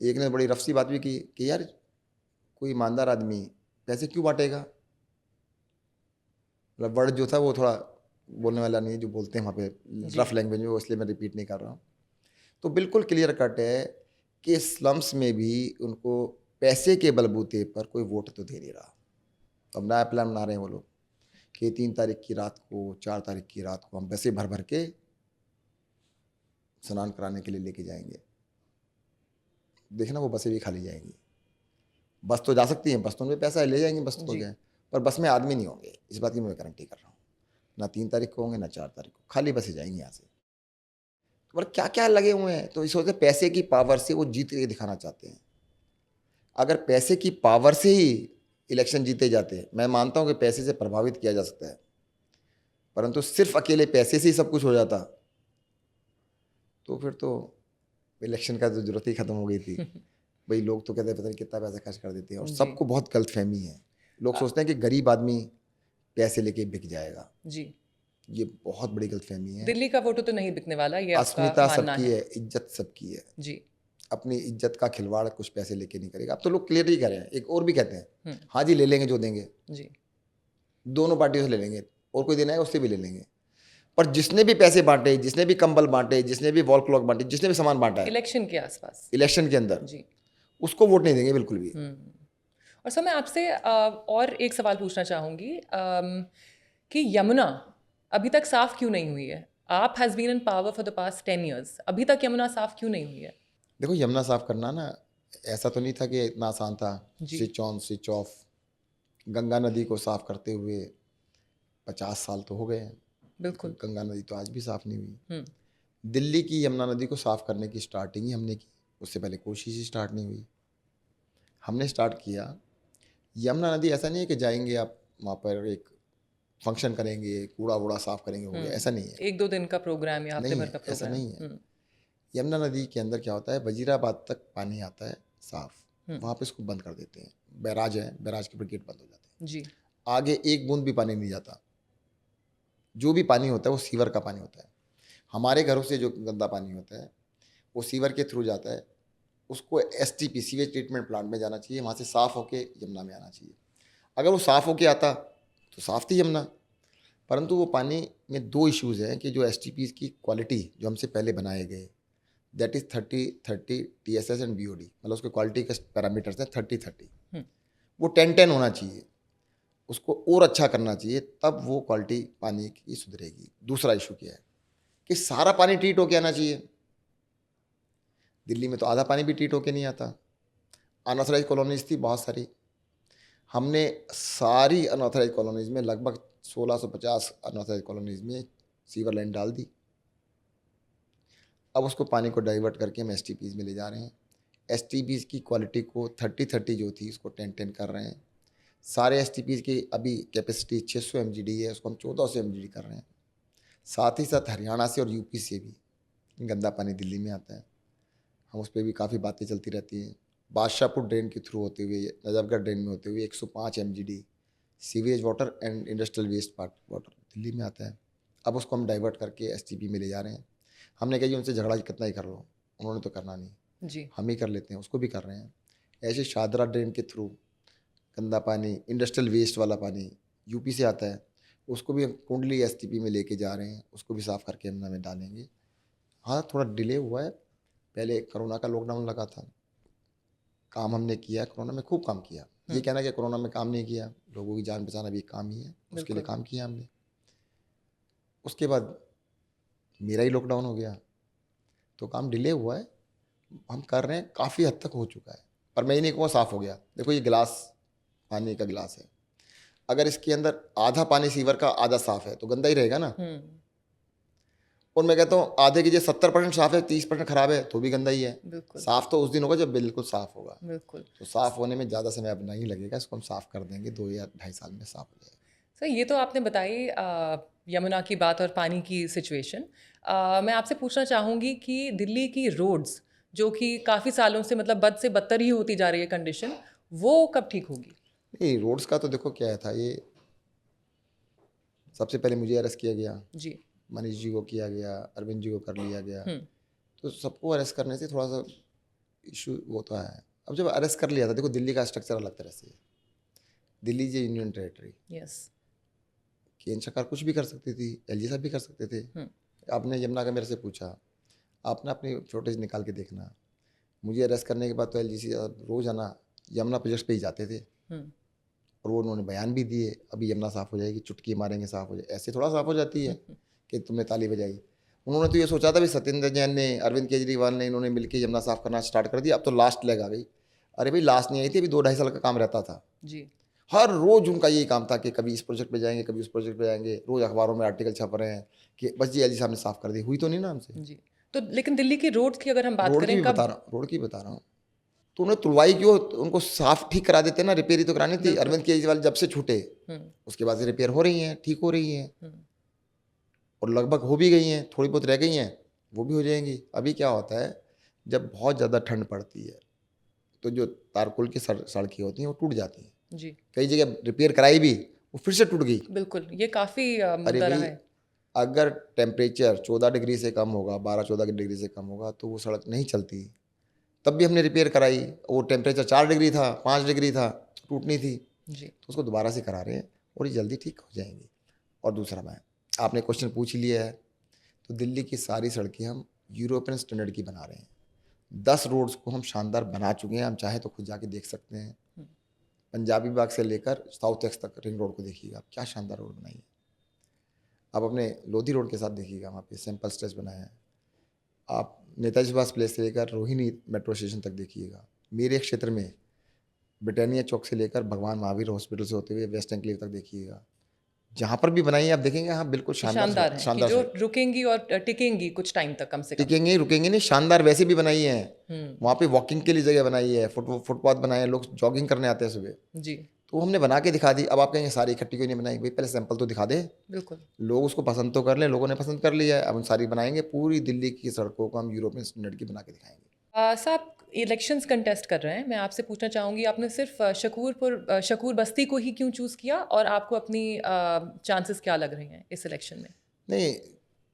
एक ने बड़ी रफ सी बात भी की कि यार कोई ईमानदार आदमी पैसे क्यों बांटेगा? मतलब वर्ड जो था वो थोड़ा बोलने वाला नहीं, जो बोलते हैं वहाँ पे रफ लैंग्वेज में, वो इसलिए मैं रिपीट नहीं कर रहा हूँ। तो बिल्कुल क्लियर कट है कि स्लम्स में भी उनको पैसे के बलबूते पर कोई वोट तो दे नहीं रहा। तो अब नया प्लान बना रहे हैं वो लोग कि 3 तारीख की रात को, 4 तारीख की रात को हम बसें भर भर के स्नान कराने के लिए लेके जाएंगे। देखना वो बसें भी खाली जाएंगी। बस तो जा सकती हैं, बस तो उनमें पैसा है, ले जाएंगे, बस तो गए, पर बस में आदमी नहीं होंगे, इस बात की मैं गारंटी कर रहा हूँ। ना 3 तारीख को होंगे ना 4 तारीख को, खाली बसें जाएंगी यहाँ से। तो पर क्या क्या लगे हुए हैं, तो इस वजह से पैसे की पावर से वो जीत के दिखाना चाहते हैं। अगर पैसे की पावर से ही इलेक्शन जीते जाते हैं, मैं मानता हूँ कि पैसे से प्रभावित किया जा सकता है, परंतु सिर्फ अकेले पैसे से ही सब कुछ हो जाता तो फिर तो इलेक्शन का तो जरूरत ही खत्म हो गई थी। भाई लोग तो कहते हैं पता नहीं कितना पैसा खर्च कर देते हैं, और जी। सबको बहुत गलतफहमी है। लोग सोचते हैं कि गरीब आदमी पैसे लेके बिक जाएगा। जी। ये बहुत बड़ी गलतफहमी है। दिल्ली का वोट तो नहीं बिकने वाला, ये आपका अस्मिता मानना सबकी है? है, इज्जत सबकी है। जी। अपनी इज्जत का खिलवाड़ कुछ पैसे लेके नहीं करेगा। अब तो लोग क्लियर ही कह रहे हैं, एक और भी कहते हैं हम्म। हाँ जी ले लेंगे जो देंगे, जी। दोनों पार्टियों से ले लेंगे, और कोई देना है उससे भी ले लेंगे। पर जिसने भी पैसे बांटे, जिसने भी कंबल बांटे, जिसने भी वॉल क्लॉक बांटे, जिसने भी सामान बांटा है इलेक्शन के आसपास, इलेक्शन के अंदर, जी, उसको वोट नहीं देंगे बिल्कुल भी। और सर मैं आपसे और एक सवाल पूछना चाहूँगी कि यमुना अभी तक साफ क्यों नहीं हुई है? आप has been in power for the past 10 years, अभी तक यमुना साफ क्यों नहीं हुई है? देखो यमुना साफ करना ना ऐसा तो नहीं था कि इतना आसान था। जी। Switch on switch off. Ganga नदी को साफ करते हुए 50 साल तो हो गए हैं। बिल्कुल। गंगा नदी तो आज भी साफ नहीं हुई। हम्म। दिल्ली की यमुना नदी को साफ करने की स्टार्टिंग ही हमने की, उससे पहले कोशिश ही स्टार्ट नहीं हुई। हमने स्टार्ट किया। यमुना नदी ऐसा नहीं है कि जाएंगे आप वहाँ पर एक फंक्शन करेंगे, कूड़ा वूड़ा साफ करेंगे, हो गया, ऐसा नहीं है। 1-2 दिन का प्रोग्राम या हफ्ते नहीं भर है, का ऐसा प्रोग्राम? नहीं है। यमुना नदी के अंदर क्या होता है, वजीराबाद तक पानी आता है साफ, वहाँ पे इसको बंद कर देते हैं। बैराज है, बैराज के ऊपर गेट बंद हो जाते हैं जी। आगे एक बूंद भी पानी नहीं जाता। जो भी पानी होता है वो सीवर का पानी होता है। हमारे घरों से जो गंदा पानी होता है वो सीवर के थ्रू जाता है, उसको STP सीवेज ट्रीटमेंट प्लांट में जाना चाहिए, वहाँ से साफ़ होके यमुना में आना चाहिए। अगर वो साफ़ होके आता तो साफ़ थी यमुना। परंतु वो पानी में 2 इश्यूज़ हैं कि जो STPs की क्वालिटी जो हमसे पहले बनाए गए, that is 30-30 TSS and BOD, मतलब उसके क्वालिटी के पैरामीटर्स हैं 30-30, वो 10-10 होना चाहिए। उसको और अच्छा करना चाहिए, तब वो क्वालिटी पानी की सुधरेगी। दूसरा इशू क्या है कि सारा पानी ट्रीट होके आना चाहिए। दिल्ली में तो आधा पानी भी ट्रीट होके नहीं आता। अनऑथराइज कॉलोनीज थी बहुत सारी, हमने सारी अनऑथराइज कॉलोनीज में लगभग 1650 अनऑथराइज कॉलोनीज में सीवर लाइन डाल दी। अब उसको पानी को डाइवर्ट करके हम STPs में ले जा रहे हैं। STPs की क्वालिटी को 30-30 जो थी उसको 10-10 कर रहे हैं। सारे STPs की अभी कैपेसिटी 600 MGD है, उसको हम 1400 MGD कर रहे हैं। साथ ही साथ हरियाणा से और UP से भी गंदा पानी दिल्ली में आता है, हम उस पर भी काफ़ी बातें चलती रहती हैं। बादशाहपुर ड्रेन के थ्रू होते हुए, नजफगढ़ ड्रेन में होते हुए 105 MGD sewage water and industrial waste water Delhi में आता है। अब उसको हम डाइवर्ट करके STP में ले जा रहे हैं। हमने कहा जी उनसे झगड़ा कितना ही कर लो, उन्होंने तो करना नहीं जी। हम ही कर लेते हैं, उसको भी कर रहे हैं। ऐसे शादरा ड्रेन के थ्रू गंदा पानी, इंडस्ट्रियल वेस्ट वाला पानी UP से आता है, उसको भी हम कुंडली STP में लेके जा रहे हैं, उसको भी साफ़ करके यमुना में डालेंगे। हाँ थोड़ा डिले हुआ है, पहले कोरोना का लॉकडाउन लगा था, काम हमने किया, कोरोना में खूब काम किया। ये कहना कि कोरोना में काम नहीं किया, लोगों की जान बचाना भी एक काम ही है, उसके लिए काम किया हमने। उसके बाद मेरा ही लॉकडाउन हो गया तो काम डिले हुआ है, हम कर रहे हैं, काफ़ी हद तक हो चुका है। पर मैं ये नहीं कहूँगा साफ़ हो गया। देखो ये गिलास पानी का गिलास है, अगर इसके अंदर आधा पानी सीवर का आधा साफ़ है तो गंदा ही रहेगा ना। और मैं कहता हूँ आधे की जगह 70% साफ़ है, 30% खराब है तो भी गंदा ही है। साफ़ तो उस दिन होगा जब बिल्कुल साफ़ होगा। बिल्कुल। तो साफ़ होने में ज़्यादा समय अब नहीं लगेगा, इसको हम साफ़ कर देंगे, 2 या 2.5 साल में साफ़ हो जाएगा। सर ये तो आपने बताई यमुना की बात और पानी की सिचुएशन। मैं आपसे पूछना चाहूँगी कि दिल्ली की रोड्स जो कि काफ़ी सालों से मतलब बद से बदतर ही होती जा रही है कंडीशन, वो कब ठीक होगी? नहीं रोड्स का तो देखो क्या था, ये सबसे पहले मुझे अरेस्ट किया गया जी। मनीष जी को किया गया, अरविंद जी को कर लिया गया, तो सबको अरेस्ट करने से थोड़ा सा इशू होता है। अब जब अरेस्ट कर लिया था, देखो दिल्ली का स्ट्रक्चर अलग तरह से है, दिल्ली जो यूनियन टेरिटरी, यस, केंद्र सरकार कुछ भी कर सकती थी, LG साहब भी कर सकते थे। आपने यमुना का मेरे से पूछा, आपने अपनी फुटेज निकाल के देखना, मुझे अरेस्ट करने के बाद तो LG साहब रोज़ आना यमुना प्रोजेक्ट पे ही जाते थे, और वो उन्होंने बयान भी दिए अभी यमुना साफ़ हो जाएगी, चुटकी मारेंगे साफ़ हो जाए। ऐसे थोड़ा साफ़ हो जाती है कि तुमने ताली बजाई। उन्होंने तो ये सोचा था भी सत्येंद्र जैन ने, अरविंद केजरीवाल ने, इन्होंने मिलकर यमुना साफ़ करना स्टार्ट कर दिया, अब तो लास्ट लेग आ गई। अरे भाई लास्ट नहीं आई थी, अभी 2-2.5 साल का काम रहता था जी। हर रोज़ उनका यही काम था कि कभी इस प्रोजेक्ट पे जाएंगे, कभी उस प्रोजेक्ट पे जाएंगे, रोज़ अखबारों में आर्टिकल छप रहे हैं कि बस जी LG साहब ने साफ़ कर दी, हुई तो नहीं ना हमसे जी। तो लेकिन दिल्ली की रोड्स की अगर हम बात रोड की करें भी बता रहा हूँ, रोड की बता रहा हूँ, तो उन्हें तुलवाई क्यों, उनको साफ ठीक करा देते ना, रिपेयर ही तो करानी थी। अरविंद केजरीवाल जब से छूटे उसके बाद से रिपेयर हो रही हैं, ठीक हो रही हैं। और लगभग हो भी गई हैं, थोड़ी बहुत रह गई हैं, वो भी हो जाएंगी। अभी क्या होता है, जब बहुत ज़्यादा ठंड पड़ती है तो जो तारकोल की सड़कें होती हैं वो टूट जाती हैं। जी, कई जगह रिपेयर कराई भी, वो फिर से टूट गई। बिल्कुल। ये काफ़ी अरे मुद्दा रहा भाई, है। अगर टेम्परेचर 14 डिग्री से कम होगा, 12-14 डिग्री से कम होगा तो वो सड़क नहीं चलती। तब भी हमने रिपेयर कराई, वो टेम्परेचर 4 डिग्री था, 5 डिग्री था, टूटनी थी, जी, तो उसको दोबारा से करा रहे हैं और ये जल्दी ठीक हो जाएंगी। और दूसरा, मैं आपने क्वेश्चन पूछ ही लिया है, तो दिल्ली की सारी सड़कें हम यूरोपियन स्टैंडर्ड की बना रहे हैं। 10 रोड्स को हम शानदार बना चुके हैं, हम चाहे तो खुद जाके देख सकते हैं। पंजाबी बाग से लेकर साउथ एक्स तक रिंग रोड को देखिएगा, क्या शानदार रोड बनाई है। आप अपने लोधी रोड के साथ देखिएगा, वहाँ पे सैंपल स्ट्रेच बनाया है। आप नेताजी सुभाष प्लेस से लेकर रोहिणी मेट्रो स्टेशन तक देखिएगा। मेरे क्षेत्र में ब्रिटानिया चौक से लेकर भगवान महावीर हॉस्पिटल से होते हुए वेस्ट एनक्लेव तक देखिएगा। जहाँ पर भी बनाई है आप देखेंगे, हाँ बिल्कुल ये शानदार शानदार है कि शानदार जो रुकेंगी और टिकेंगी कुछ टाइम तक कम से कम। टिकेंगे ही, रुकेंगे नहीं, शानदार वैसे भी बनाई है। हुँ, वहाँ पे वॉकिंग के लिए जगह बनाई है, फुटपाथ बनाए हैं, लोग जॉगिंग करने आते हैं सुबह, जी, तो हमने बना के दिखा दी। अब आप कहेंगे सारी इकट्ठी क्यों नहीं बनाई? भाई पहले सैंपल तो दिखा दे, बिल्कुल। लोग उसको पसंद तो कर लें। लोगों ने पसंद कर लिया है, अब हम सारी बनाएंगे। पूरी दिल्ली की सड़कों को हम यूरोपियन स्टैंडर्ड की बना के दिखाएंगे। साहब इलेक्शंस कंटेस्ट कर रहे हैं, मैं आपसे पूछना चाहूँगी आपने सिर्फ शकूर बस्ती को ही क्यों चूज़ किया और आपको अपनी चांसेस क्या लग रहे हैं इस इलेक्शन में? नहीं,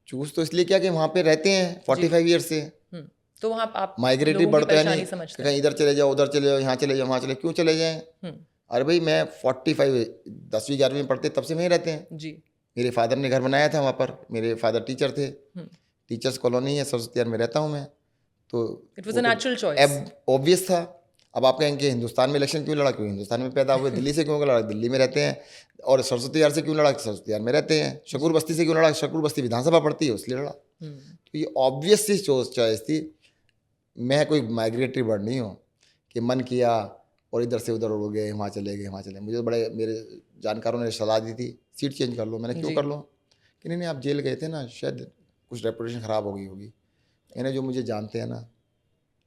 चूज तो इसलिए किया कि वहाँ पे रहते हैं 45 ईयर से, हुँ, तो वहाँ आप माइग्रेटरी लोगों की बढ़ता है परेशानी नहीं कि समझते हैं। कहीं इधर चले जाओ, उधर चले जाओ, यहाँ चले जाओ, वहाँ चले, क्यों चले जाएं? हुँ, अरे भाई, मैं 45 10वीं 11वीं में पढ़ते तब से वहीं रहते हैं। जी, मेरे फादर ने घर बनाया था वहाँ पर, मेरे फादर टीचर थे, हुँ, टीचर्स कॉलोनी है सरस्वती विहार में रहता हूँ मैं। तो इट वाज़ वो अ तो नेचुरल चॉइस। ऑब्वियस था। अब आप कहेंगे हिंदुस्तान में इलेक्शन क्यों लड़ा? क्यों हिंदुस्तान में पैदा हुए। दिल्ली से क्यों लड़ा? दिल्ली में रहते हैं। और सरस्वती विहार से क्यों लड़ा? सरस्वती विहार में रहते हैं। शकूर बस्ती से क्यों लड़ा? शकूर बस्ती विधानसभा पड़ती है, इसलिए लड़ा। हुँ, तो ये ऑब्वियस सी चॉइस थी। मैं कोई माइग्रेटरी बर्ड नहीं हूँ कि मन किया और इधर से उधर उड़ गए, वहाँ चले गए, वहाँ चले। मुझे तो बड़े मेरे जानकारों ने सलाह दी थी सीट चेंज कर लो। मैंने क्यों जी, कर लो कि नहीं नहीं, आप जेल गए थे ना, शायद कुछ रेपुटेशन ख़राब हो गई होगी। इन्हें जो मुझे जानते हैं ना,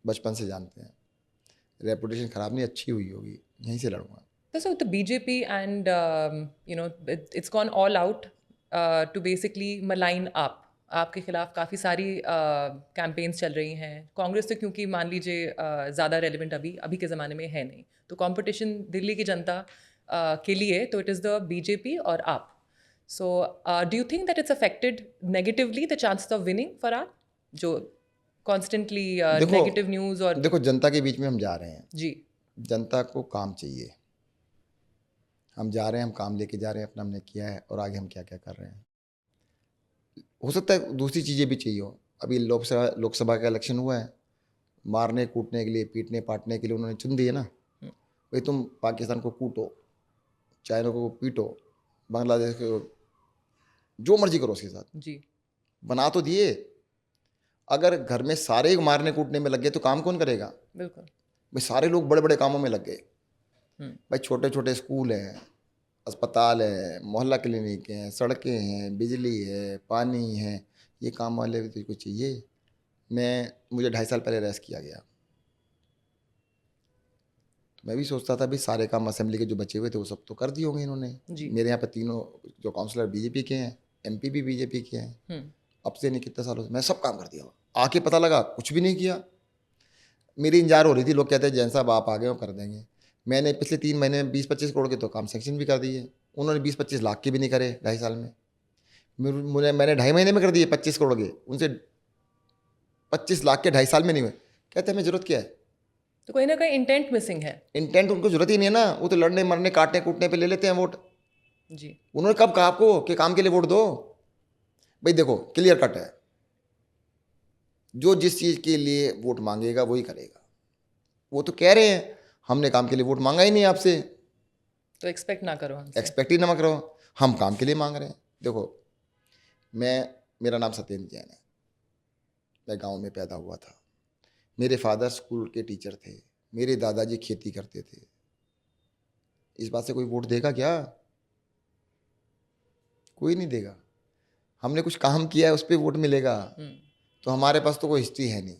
बचपन से जानते हैं, रेपुटेशन ख़राब नहीं, अच्छी हुई होगी, यहीं से लड़ूंगा। So the BJP and it's gone all out to basically malign up. आपके खिलाफ काफ़ी सारी कैंपेन्स चल रही हैं। कांग्रेस तो क्योंकि मान लीजिए ज़्यादा रेलिवेंट अभी के ज़माने में है नहीं, तो कंपटीशन दिल्ली की जनता के लिए तो इट इज़ द बीजेपी और आप। So do you think that it's affected negatively the chances of winning for आप, जो कॉन्स्टेंटली देखो नेगेटिव न्यूज़ और देखो, जनता के बीच में हम जा रहे हैं, जी, जनता को काम चाहिए। हम जा रहे हैं, हम काम लेके जा रहे हैं, अपना हमने किया है, और आगे हम क्या क्या कर रहे हैं। हो सकता है दूसरी चीज़ें भी चाहिए हो। अभी लोकसभा का इलेक्शन हुआ है, मारने कूटने के लिए, पीटने पाटने के लिए उन्होंने चुन दिए ना। भाई तुम पाकिस्तान को कूटो, चाइना को पीटो, बांग्लादेश को, जो मर्जी करो उसके साथ, जी, बना तो दिए। अगर घर में सारे मारने कूटने में लग गए तो काम कौन करेगा? बिल्कुल। भाई सारे लोग बड़े बड़े कामों में लग गए। हुँ, भाई छोटे छोटे स्कूल हैं, अस्पताल है, मोहल्ला क्लिनिक हैं, सड़कें हैं, बिजली है, पानी है, ये काम वाले भी तो कुछ चाहिए। मुझे 2.5 साल पहले अरेस्ट किया गया, तो मैं भी सोचता था भाई सारे काम असेंबली के जो बचे हुए थे वो सब तो कर दिए होंगे इन्होंने। जी। मेरे यहाँ पे तीनों जो काउंसलर बीजेपी के हैं, एमपी भी बीजेपी के हैं। हुँ, अब से नहीं, कितने सालों से मैं सब काम कर दिया। आके पता लगा कुछ भी नहीं किया। मेरी इंतजार हो रही थी, लोग कहते हैं जैन साहब आप आ गए हो कर देंगे। मैंने पिछले 3 महीने में 20-25 करोड़ के तो काम सेंक्शन भी कर दिए। उन्होंने 20-25 लाख के भी नहीं करे 2.5 साल में। मैंने 2.5 महीने में कर दिए 25 करोड़ के, उनसे 25 लाख के 2.5 साल में नहीं हुए। कहते हैं हमें जरूरत क्या है? तो कहीं ना कहीं इंटेंट मिसिंग है। इंटेंट उनको जरूरत ही नहीं है ना, वो तो लड़ने मरने काटने कूटने पे ले लेते हैं वोट। जी, उन्होंने कब कहा आपको कि काम के लिए वोट दो? भाई देखो, क्लियर कट है, जो जिस चीज़ के लिए वोट मांगेगा वही करेगा। वो तो कह रहे हैं हमने काम के लिए वोट मांगा ही नहीं आपसे, तो एक्सपेक्ट ना करो हमसे। एक्सपेक्ट ही ना करो, हम काम के लिए मांग रहे हैं। देखो, मेरा नाम सत्येंद्र जैन है, मैं गांव में पैदा हुआ था। मेरे फादर स्कूल के टीचर थे, मेरे दादाजी खेती करते थे। इस बात से कोई वोट देगा क्या? कोई नहीं देगा। हमने कुछ काम किया है उस पर वोट मिलेगा। तो हमारे पास तो कोई हिस्ट्री है नहीं,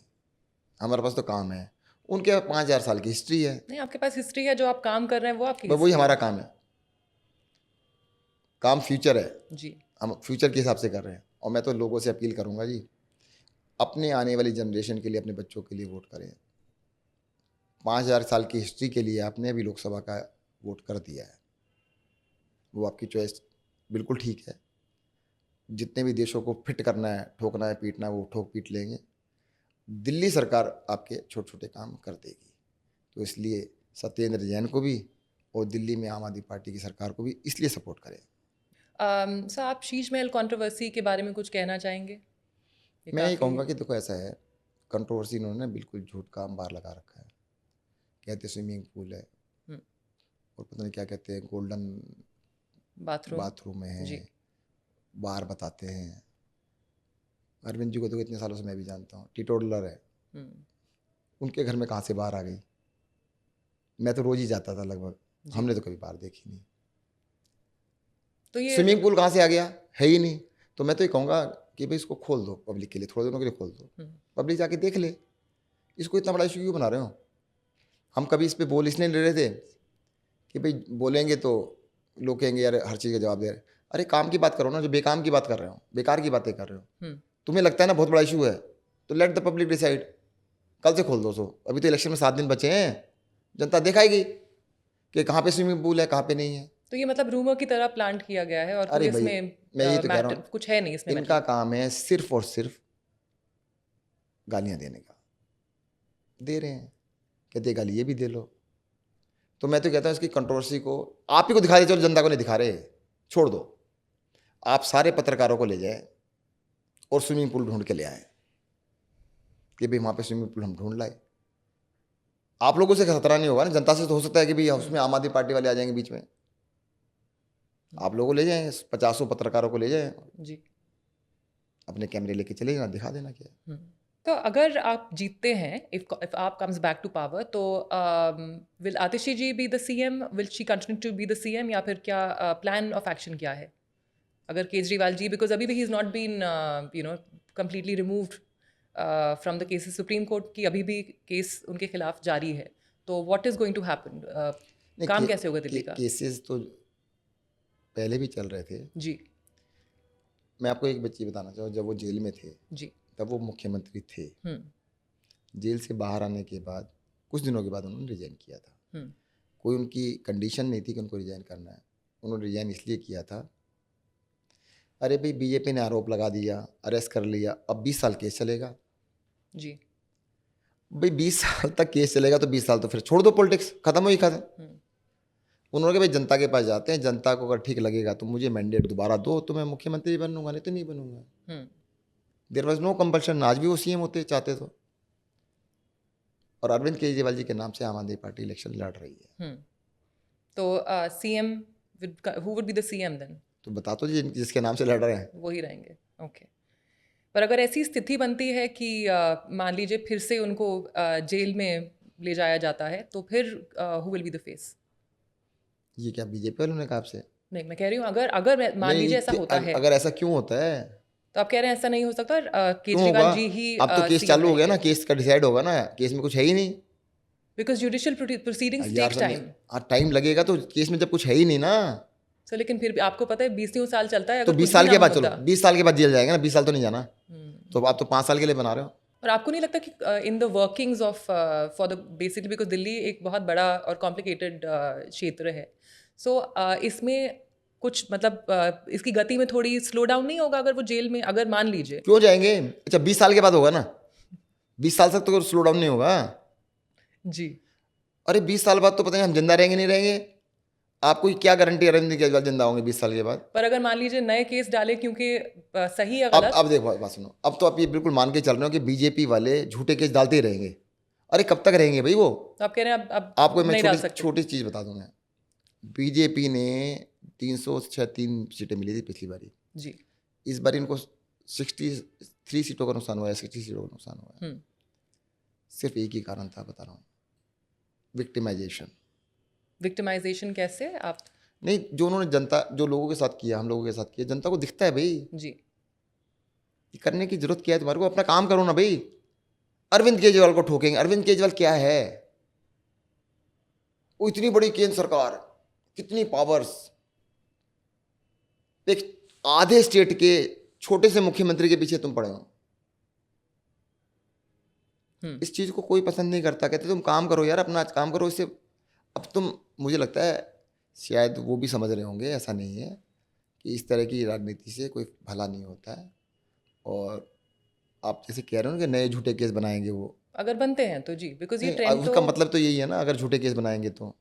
हमारे पास तो काम है। उनके 5,000 साल की हिस्ट्री है। नहीं, आपके पास हिस्ट्री है, जो आप काम कर रहे हैं वो आपकी वही history है। हमारा काम है। काम फ्यूचर है, जी, हम फ्यूचर के हिसाब से कर रहे हैं। और मैं तो लोगों से अपील करूंगा जी, अपने आने वाली जनरेशन के लिए, अपने बच्चों के लिए वोट करें। 5,000 साल की हिस्ट्री के लिए आपने अभी लोकसभा का वोट कर दिया है, वो आपकी चॉइस बिल्कुल ठीक है। जितने भी देशों को फिट करना है, ठोकना है, पीटना है, वो ठोक पीट लेंगे। दिल्ली सरकार आपके छोटे छोटे काम कर देगी। तो इसलिए सत्येंद्र जैन को भी और दिल्ली में आम आदमी पार्टी की सरकार को भी इसलिए सपोर्ट करें। सर, आप शीश महल कंट्रोवर्सी के बारे में कुछ कहना चाहेंगे? मैं ये काफ़ी कहूँगा कि देखो ऐसा है, कंट्रोवर्सी इन्होंने बिल्कुल झूठ का अंबार लगा रखा है। कहते स्विमिंग पूल है हम्म, और पता नहीं क्या कहते हैं, गोल्डन बाथरूम जी। है, बार बताते हैं। अरविंद जी को तो इतने सालों से मैं भी जानता हूँ, टीटोटलर है। हम्म, उनके घर में कहाँ से बाहर आ गई? मैं तो रोज ही जाता था लगभग, जी। हमने तो कभी बाहर देखी नहीं। तो ये स्विमिंग पूल कहाँ से आ गया? है ही नहीं। तो मैं तो ये कहूँगा कि भाई इसको खोल दो पब्लिक के लिए, थोड़े दिनों के लिए खोल दो, पब्लिक जाके देख ले। इसको इतना बड़ा इशू क्यों बना रहे हो? हम कभी इस पे बोल इसलिए नहीं रहे थे कि भाई बोलेंगे तो लोग कहेंगे यार हर चीज़ का जवाब दे रहे। अरे काम की बात करो ना, जो बेकाम की बात कर रहे हो, बेकार की बातें कर रहे हो। तुम्हें लगता है ना बहुत बड़ा इशू है, तो लेट द पब्लिक डिसाइड। कल से खोल दो। सो अभी तो इलेक्शन में 7 दिन बचे हैं, जनता दिखाएगी कि कहाँ पे स्विमिंग पूल है, कहाँ पे नहीं है। तो ये मतलब रूमर की तरह प्लांट किया गया है और अरे कोई भाई, इसमें मैं ये तो कह रहा हूँ, कुछ है नहीं इसमें इनका मतलब। काम है सिर्फ और सिर्फ गालियाँ देने का। दे रहे हैं, कहते गाली ये भी दे लो। तो मैं तो कहता हूँ इसकी कंट्रोवर्सी को आप ही को दिखा दे, चलो जनता को नहीं दिखा रहे, छोड़ दो। आप सारे पत्रकारों को ले जाए और स्विमिंग पूल ढूंढ के ले आए कि भाई वहाँ पे स्विमिंग पूल हम ढूंढ लाए। आप लोगों से खतरा नहीं होगा ना, जनता से तो हो सकता है कि भाई उसमें आम आदमी पार्टी वाले आ जाएंगे बीच में। आप लोगों को ले जाएं, 50 पत्रकारों को ले जाएं, जी। अपने कैमरे लेके चले जाना, दिखा देना क्या है। तो अगर आप जीतते हैं, if आप comes back to power, तो will Atishi ji be the CM? Will she continue to be the CM? या फिर क्या plan of action क्या है? अगर केजरीवाल जी, because अभी भी he's not been completely removed from the cases, Supreme Court की अभी भी केस उनके खिलाफ जारी है, तो what is going to happen? नहीं, काम कैसे होगा दिल्ली का? केसेस तो पहले भी चल रहे थे जी। मैं आपको एक बच्ची बताना चाहूँ, जब वो जेल में थे जी। तब वो मुख्यमंत्री थे। हम्म। जेल से बाहर आने के बाद कुछ दिनों के बाद उन्होंने रिजाइन किया था। कोई उनकी कंडीशन नहीं थी कि उनको रिजाइन करना है, उन्होंने रिजाइन इसलिए किया था, अरे भाई बीजेपी ने आरोप लगा दिया, अरेस्ट कर लिया, अब 20 साल केस चलेगा। जी। भाई 20 साल तक केस चलेगा तो 20 साल तो फिर छोड़ दो, पॉलिटिक्स खत्म हुई खत्म। उन्होंने कहा भाई जनता के पास जाते हैं, जनता को अगर ठीक लगेगा तो मुझे मैंडेट दोबारा दो, तो मैं मुख्यमंत्री बनूंगा, नहीं तो नहीं बनूंगा। There was no compulsion. आज भी वो सीएम होते चाहते तो। और अरविंद केजरीवाल जी के नाम से आम आदमी पार्टी इलेक्शन लड़ रही है। तो CM, who would be the CM then? तो बता तो जी, जिसके नाम से लड़ रहे हैं वही रहेंगे। ओके। पर अगर ऐसी स्थिति बनती है कि मान लीजिए फिर से उनको जेल में ले जाया जाता है, तो फिर who will be the face? ये क्या बीजेपी वालों ने कहा आपसे? नहीं, मैं कह रही हूँ अगर मान लीजिए ऐसा होता है, अगर ऐसा क्यों होता है? तो आप कह रहे हैं ऐसा नहीं हो सकता, क्यों होगा? केजरीवाल जी ही अब तो केस चालू हो गया ना, केस का डिसाइड होगा ना, केस में कुछ है ही नहीं। Because judicial proceedings take time. Time लगेगा तो केस में जब कुछ है ही नहीं ना। सर लेकिन फिर भी आपको पता है 20 साल चलता है, तो अगर 20 साल के बाद, चलो 20 साल के बाद जेल जाएगा ना, 20 साल तो नहीं जाना। तो आप तो 5 साल के लिए बना रहे हो। और आपको नहीं लगता कि in the workings of for the basically, because Delhi एक बहुत बड़ा और कॉम्प्लिकेटेड क्षेत्र है, सो इसमें कुछ मतलब इसकी गति में थोड़ी स्लो डाउन नहीं होगा अगर वो जेल में, अगर मान लीजिए? क्यों जाएंगे? अच्छा 20 साल के बाद होगा ना, 20 साल तक तो स्लो डाउन नहीं होगा जी। अरे 20 साल बाद तो पता नहीं हम जिंदा रहेंगे नहीं रहेंगे। आपको क्या गारंटी अरविंद केजरीवाल जिंदा होंगे 20 साल के बाद? पर अगर मान लीजिए नए केस डाले, क्योंकि सही या गलत, अब देखो बात सुनो, अब तो आप ये बिल्कुल मान के चल रहे हो कि बीजेपी वाले झूठे केस डालते ही रहेंगे। अरे कब तक रहेंगे भाई वो? तो आप कह रहे हैं अब आपको मैं नहीं डाल सकते? छोटी चीज बता दूं मैं, बीजेपी ने 303 सीटें मिली थी पिछली बारी जी। इस बार इनको 63 सीटों का नुकसान हुआ है, 60 सीटों का नुकसान हुआ है। सिर्फ एक ही कारण था, बता रहा हूँ, विक्टिमाइजेशन। कैसे आप? नहीं, जो उन्होंने जनता, जो लोगों के साथ किया, हम लोगों के साथ किया, जनता को दिखता है भाई। जी। ये करने की जरूरत क्या है तुम्हारे को? अपना काम करो ना भाई। अरविंद केजरीवाल को ठोकेंगे? अरविंद केजरीवाल क्या है? वो इतनी बड़ी केंद्र सरकार, कितनी पावर्स, एक आधे स्टेट के छोटे से मुख्यमंत्री के पीछे तुम पड़े हो। इस चीज़ को कोई पसंद नहीं करता, कहते तुम काम करो यार, अपना काम करो। इससे अब तुम, मुझे लगता है शायद वो भी समझ रहे होंगे, ऐसा नहीं है कि इस तरह की राजनीति से कोई भला नहीं होता है। और आप जैसे कह रहे हो ना कि नए झूठे केस बनाएंगे वो, अगर बनते हैं तो जी, बिकॉज ये नहीं, ट्रेंड उसका तो मतलब तो यही है ना, अगर झूठे केस बनाएंगे तो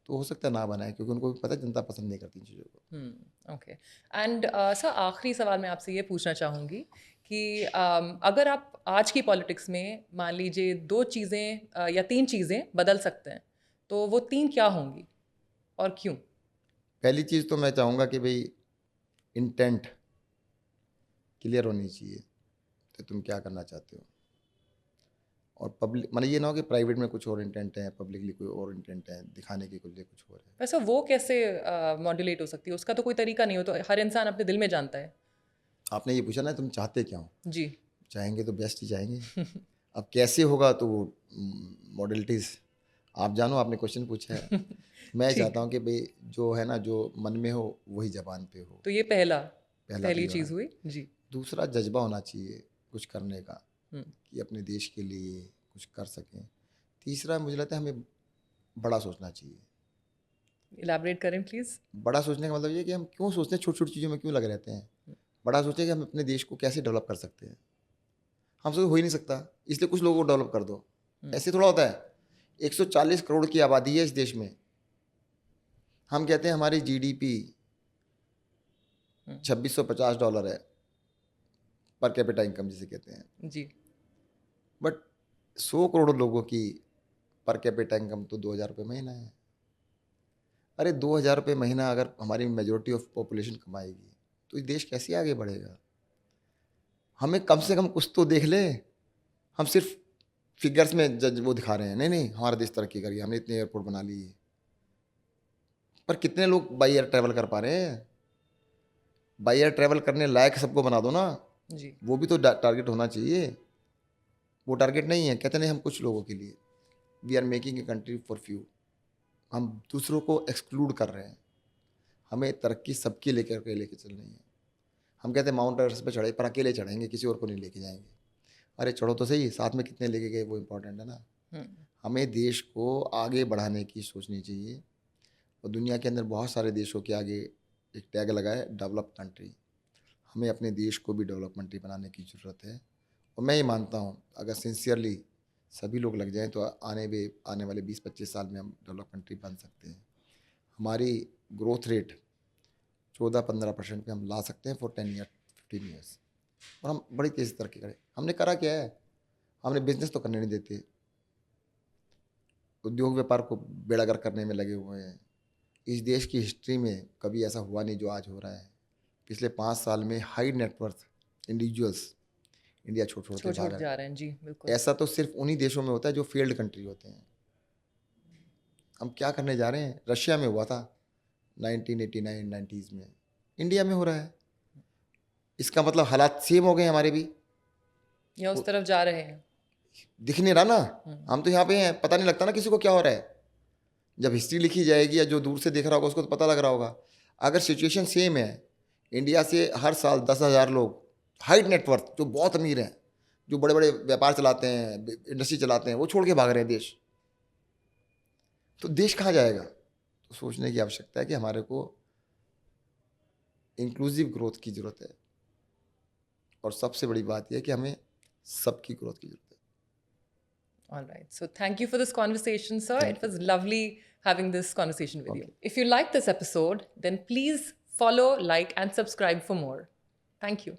हो सकता है ना बनाए, क्योंकि उनको भी पता है जनता पसंद नहीं करती इन चीज़ों को। ओके। एंड सर, आखिरी सवाल मैं आपसे ये पूछना चाहूँगी कि अगर आप आज की पॉलिटिक्स में मान लीजिए 2 चीज़ें या 3 चीज़ें बदल सकते हैं, तो वो 3 क्या होंगी और क्यों? पहली चीज़ तो मैं चाहूँगा कि भाई इंटेंट क्लियर होनी चाहिए, तो तुम क्या करना चाहते हो। और पब्लिक, मतलब ये ना हो कि प्राइवेट में कुछ और इंटेंट है, पब्लिकली कोई और इंटेंट है, दिखाने के लिए कुछ और है। वैसे वो कैसे मॉड्यूलेट हो सकती है? उसका तो कोई तरीका नहीं हो, तो हर इंसान अपने दिल में जानता है। आपने ये पूछा ना तुम चाहते क्या हो, जी। चाहेंगे तो बेस्ट ही चाहेंगे। अब कैसे होगा तो वो मॉडलिटीज़ आप जानो, आपने क्वेश्चन पूछा है। मैं ठीक। चाहता हूँ कि भाई जो है ना, जो मन में हो वही जबान पे हो। तो ये पहला तो पहली ये होना। चीज़ हुई। जी। दूसरा जज्बा होना चाहिए कुछ करने का, हुँ। कि अपने देश के लिए कुछ कर सकें। तीसरा मुझे लगता है हमें बड़ा सोचना चाहिए। इलैबोरेट करें प्लीज़। बड़ा सोचने का मतलब ये है कि हम क्यों सोचते हैं, छोटी छोटी चीज़ों में क्यों लगे रहते हैं। बड़ा सोचें कि हम अपने देश को कैसे डेवलप कर सकते हैं। हमसे तो हो ही नहीं सकता, इसलिए कुछ लोगों को डेवलप कर दो। ऐसे थोड़ा होता है। 140 करोड़ की आबादी है इस देश में। हम कहते हैं हमारी जीडीपी $2650 है, पर कैपिटा इनकम जिसे कहते हैं। जी। बट 100 करोड़ लोगों की पर कैपिटा इनकम तो 2000 रुपये महीना है। अरे 2000 रुपये महीना अगर हमारी मेजोरिटी ऑफ पॉपुलेशन कमाएगी तो ये देश कैसे आगे बढ़ेगा। हमें कम से कम कुछ तो देख ले। हम सिर्फ फिगर्स में जज वो दिखा रहे हैं, नहीं नहीं हमारा देश तरक्की करिए, हमने इतने एयरपोर्ट बना लिए, पर कितने लोग बाई एयर ट्रैवल कर पा रहे हैं। बाई एयर ट्रैवल करने लायक सबको बना दो ना, जी। वो भी तो टारगेट होना चाहिए। वो टारगेट नहीं है, कहते नहीं हम कुछ लोगों के लिए। We are making a country for few. हम दूसरों को एक्सक्लूड कर रहे हैं। हमें तरक्की सबकी लेकर के लेके चलनी है। हम कहते हैं माउंट एवरेस्ट पे चढ़े, पर अकेले चढ़ेंगे, किसी और को नहीं लेके जाएंगे। अरे चढ़ो तो सही, साथ में कितने लेके गए वो इम्पोर्टेंट है ना। हुँ। हमें देश को आगे बढ़ाने की सोचनी चाहिए। और दुनिया के अंदर बहुत सारे देशों के आगे एक टैग लगा है डेवलप कंट्री। हमें अपने देश को भी डेवलप कंट्री बनाने की ज़रूरत है। और मैं ये मानता हूँ अगर सिंसियरली सभी लोग लग जाएं तो आने वाले 20-25 साल में हम डेवलप कंट्री बन सकते हैं। हमारी ग्रोथ रेट 14-15% पे हम ला सकते हैं फॉर 10 ईयर 15 ईयर्स। और हम बड़ी तेज़ी तरक्की करें। हमने करा क्या है, हमने बिजनेस तो करने नहीं देते, उद्योग व्यापार को बेड़ागर करने में लगे हुए हैं। इस देश की हिस्ट्री में कभी ऐसा हुआ नहीं जो आज हो रहा है। पिछले 5 साल में हाई नेटवर्थ इंडिविजुअल्स इंडिया छोड़ छोड़ के छोड़ भाग जा रहे रहे हैं। जी, बिल्कुल। हैं। ऐसा तो सिर्फ उन्हीं देशों में होता है जो फेल्ड कंट्री होते हैं। हम क्या करने जा रहे हैं, रशिया में हुआ था 1989 90s में, इंडिया में हो रहा है। इसका मतलब हालात सेम हो गए हमारे भी। या उस तरफ जा रहे हैं। दिख नहीं रहा ना, हम तो यहाँ पे हैं, पता नहीं लगता ना किसी को क्या हो रहा है। जब हिस्ट्री लिखी जाएगी या जो दूर से देख रहा होगा उसको तो पता लग रहा होगा। अगर सिचुएशन सेम है, इंडिया से हर साल 10,000 लोग हाई नेटवर्थ जो बहुत अमीर हैं, जो बड़े बड़े व्यापार चलाते हैं, इंडस्ट्री चलाते हैं, वो छोड़ के भाग रहे हैं देश, तो देश कहाँ जाएगा। तो सोचने की आवश्यकता है कि हमारे को इंक्लूसिव ग्रोथ की ज़रूरत है। और सबसे बड़ी बात यह है कि हमें सबकी ग्रोथ की ज़रूरत है। All right. So thank you for this conversation, sir. Thank It was lovely having this conversation with you. Okay. If you like this episode, then please follow, like, and subscribe for more. Thank you.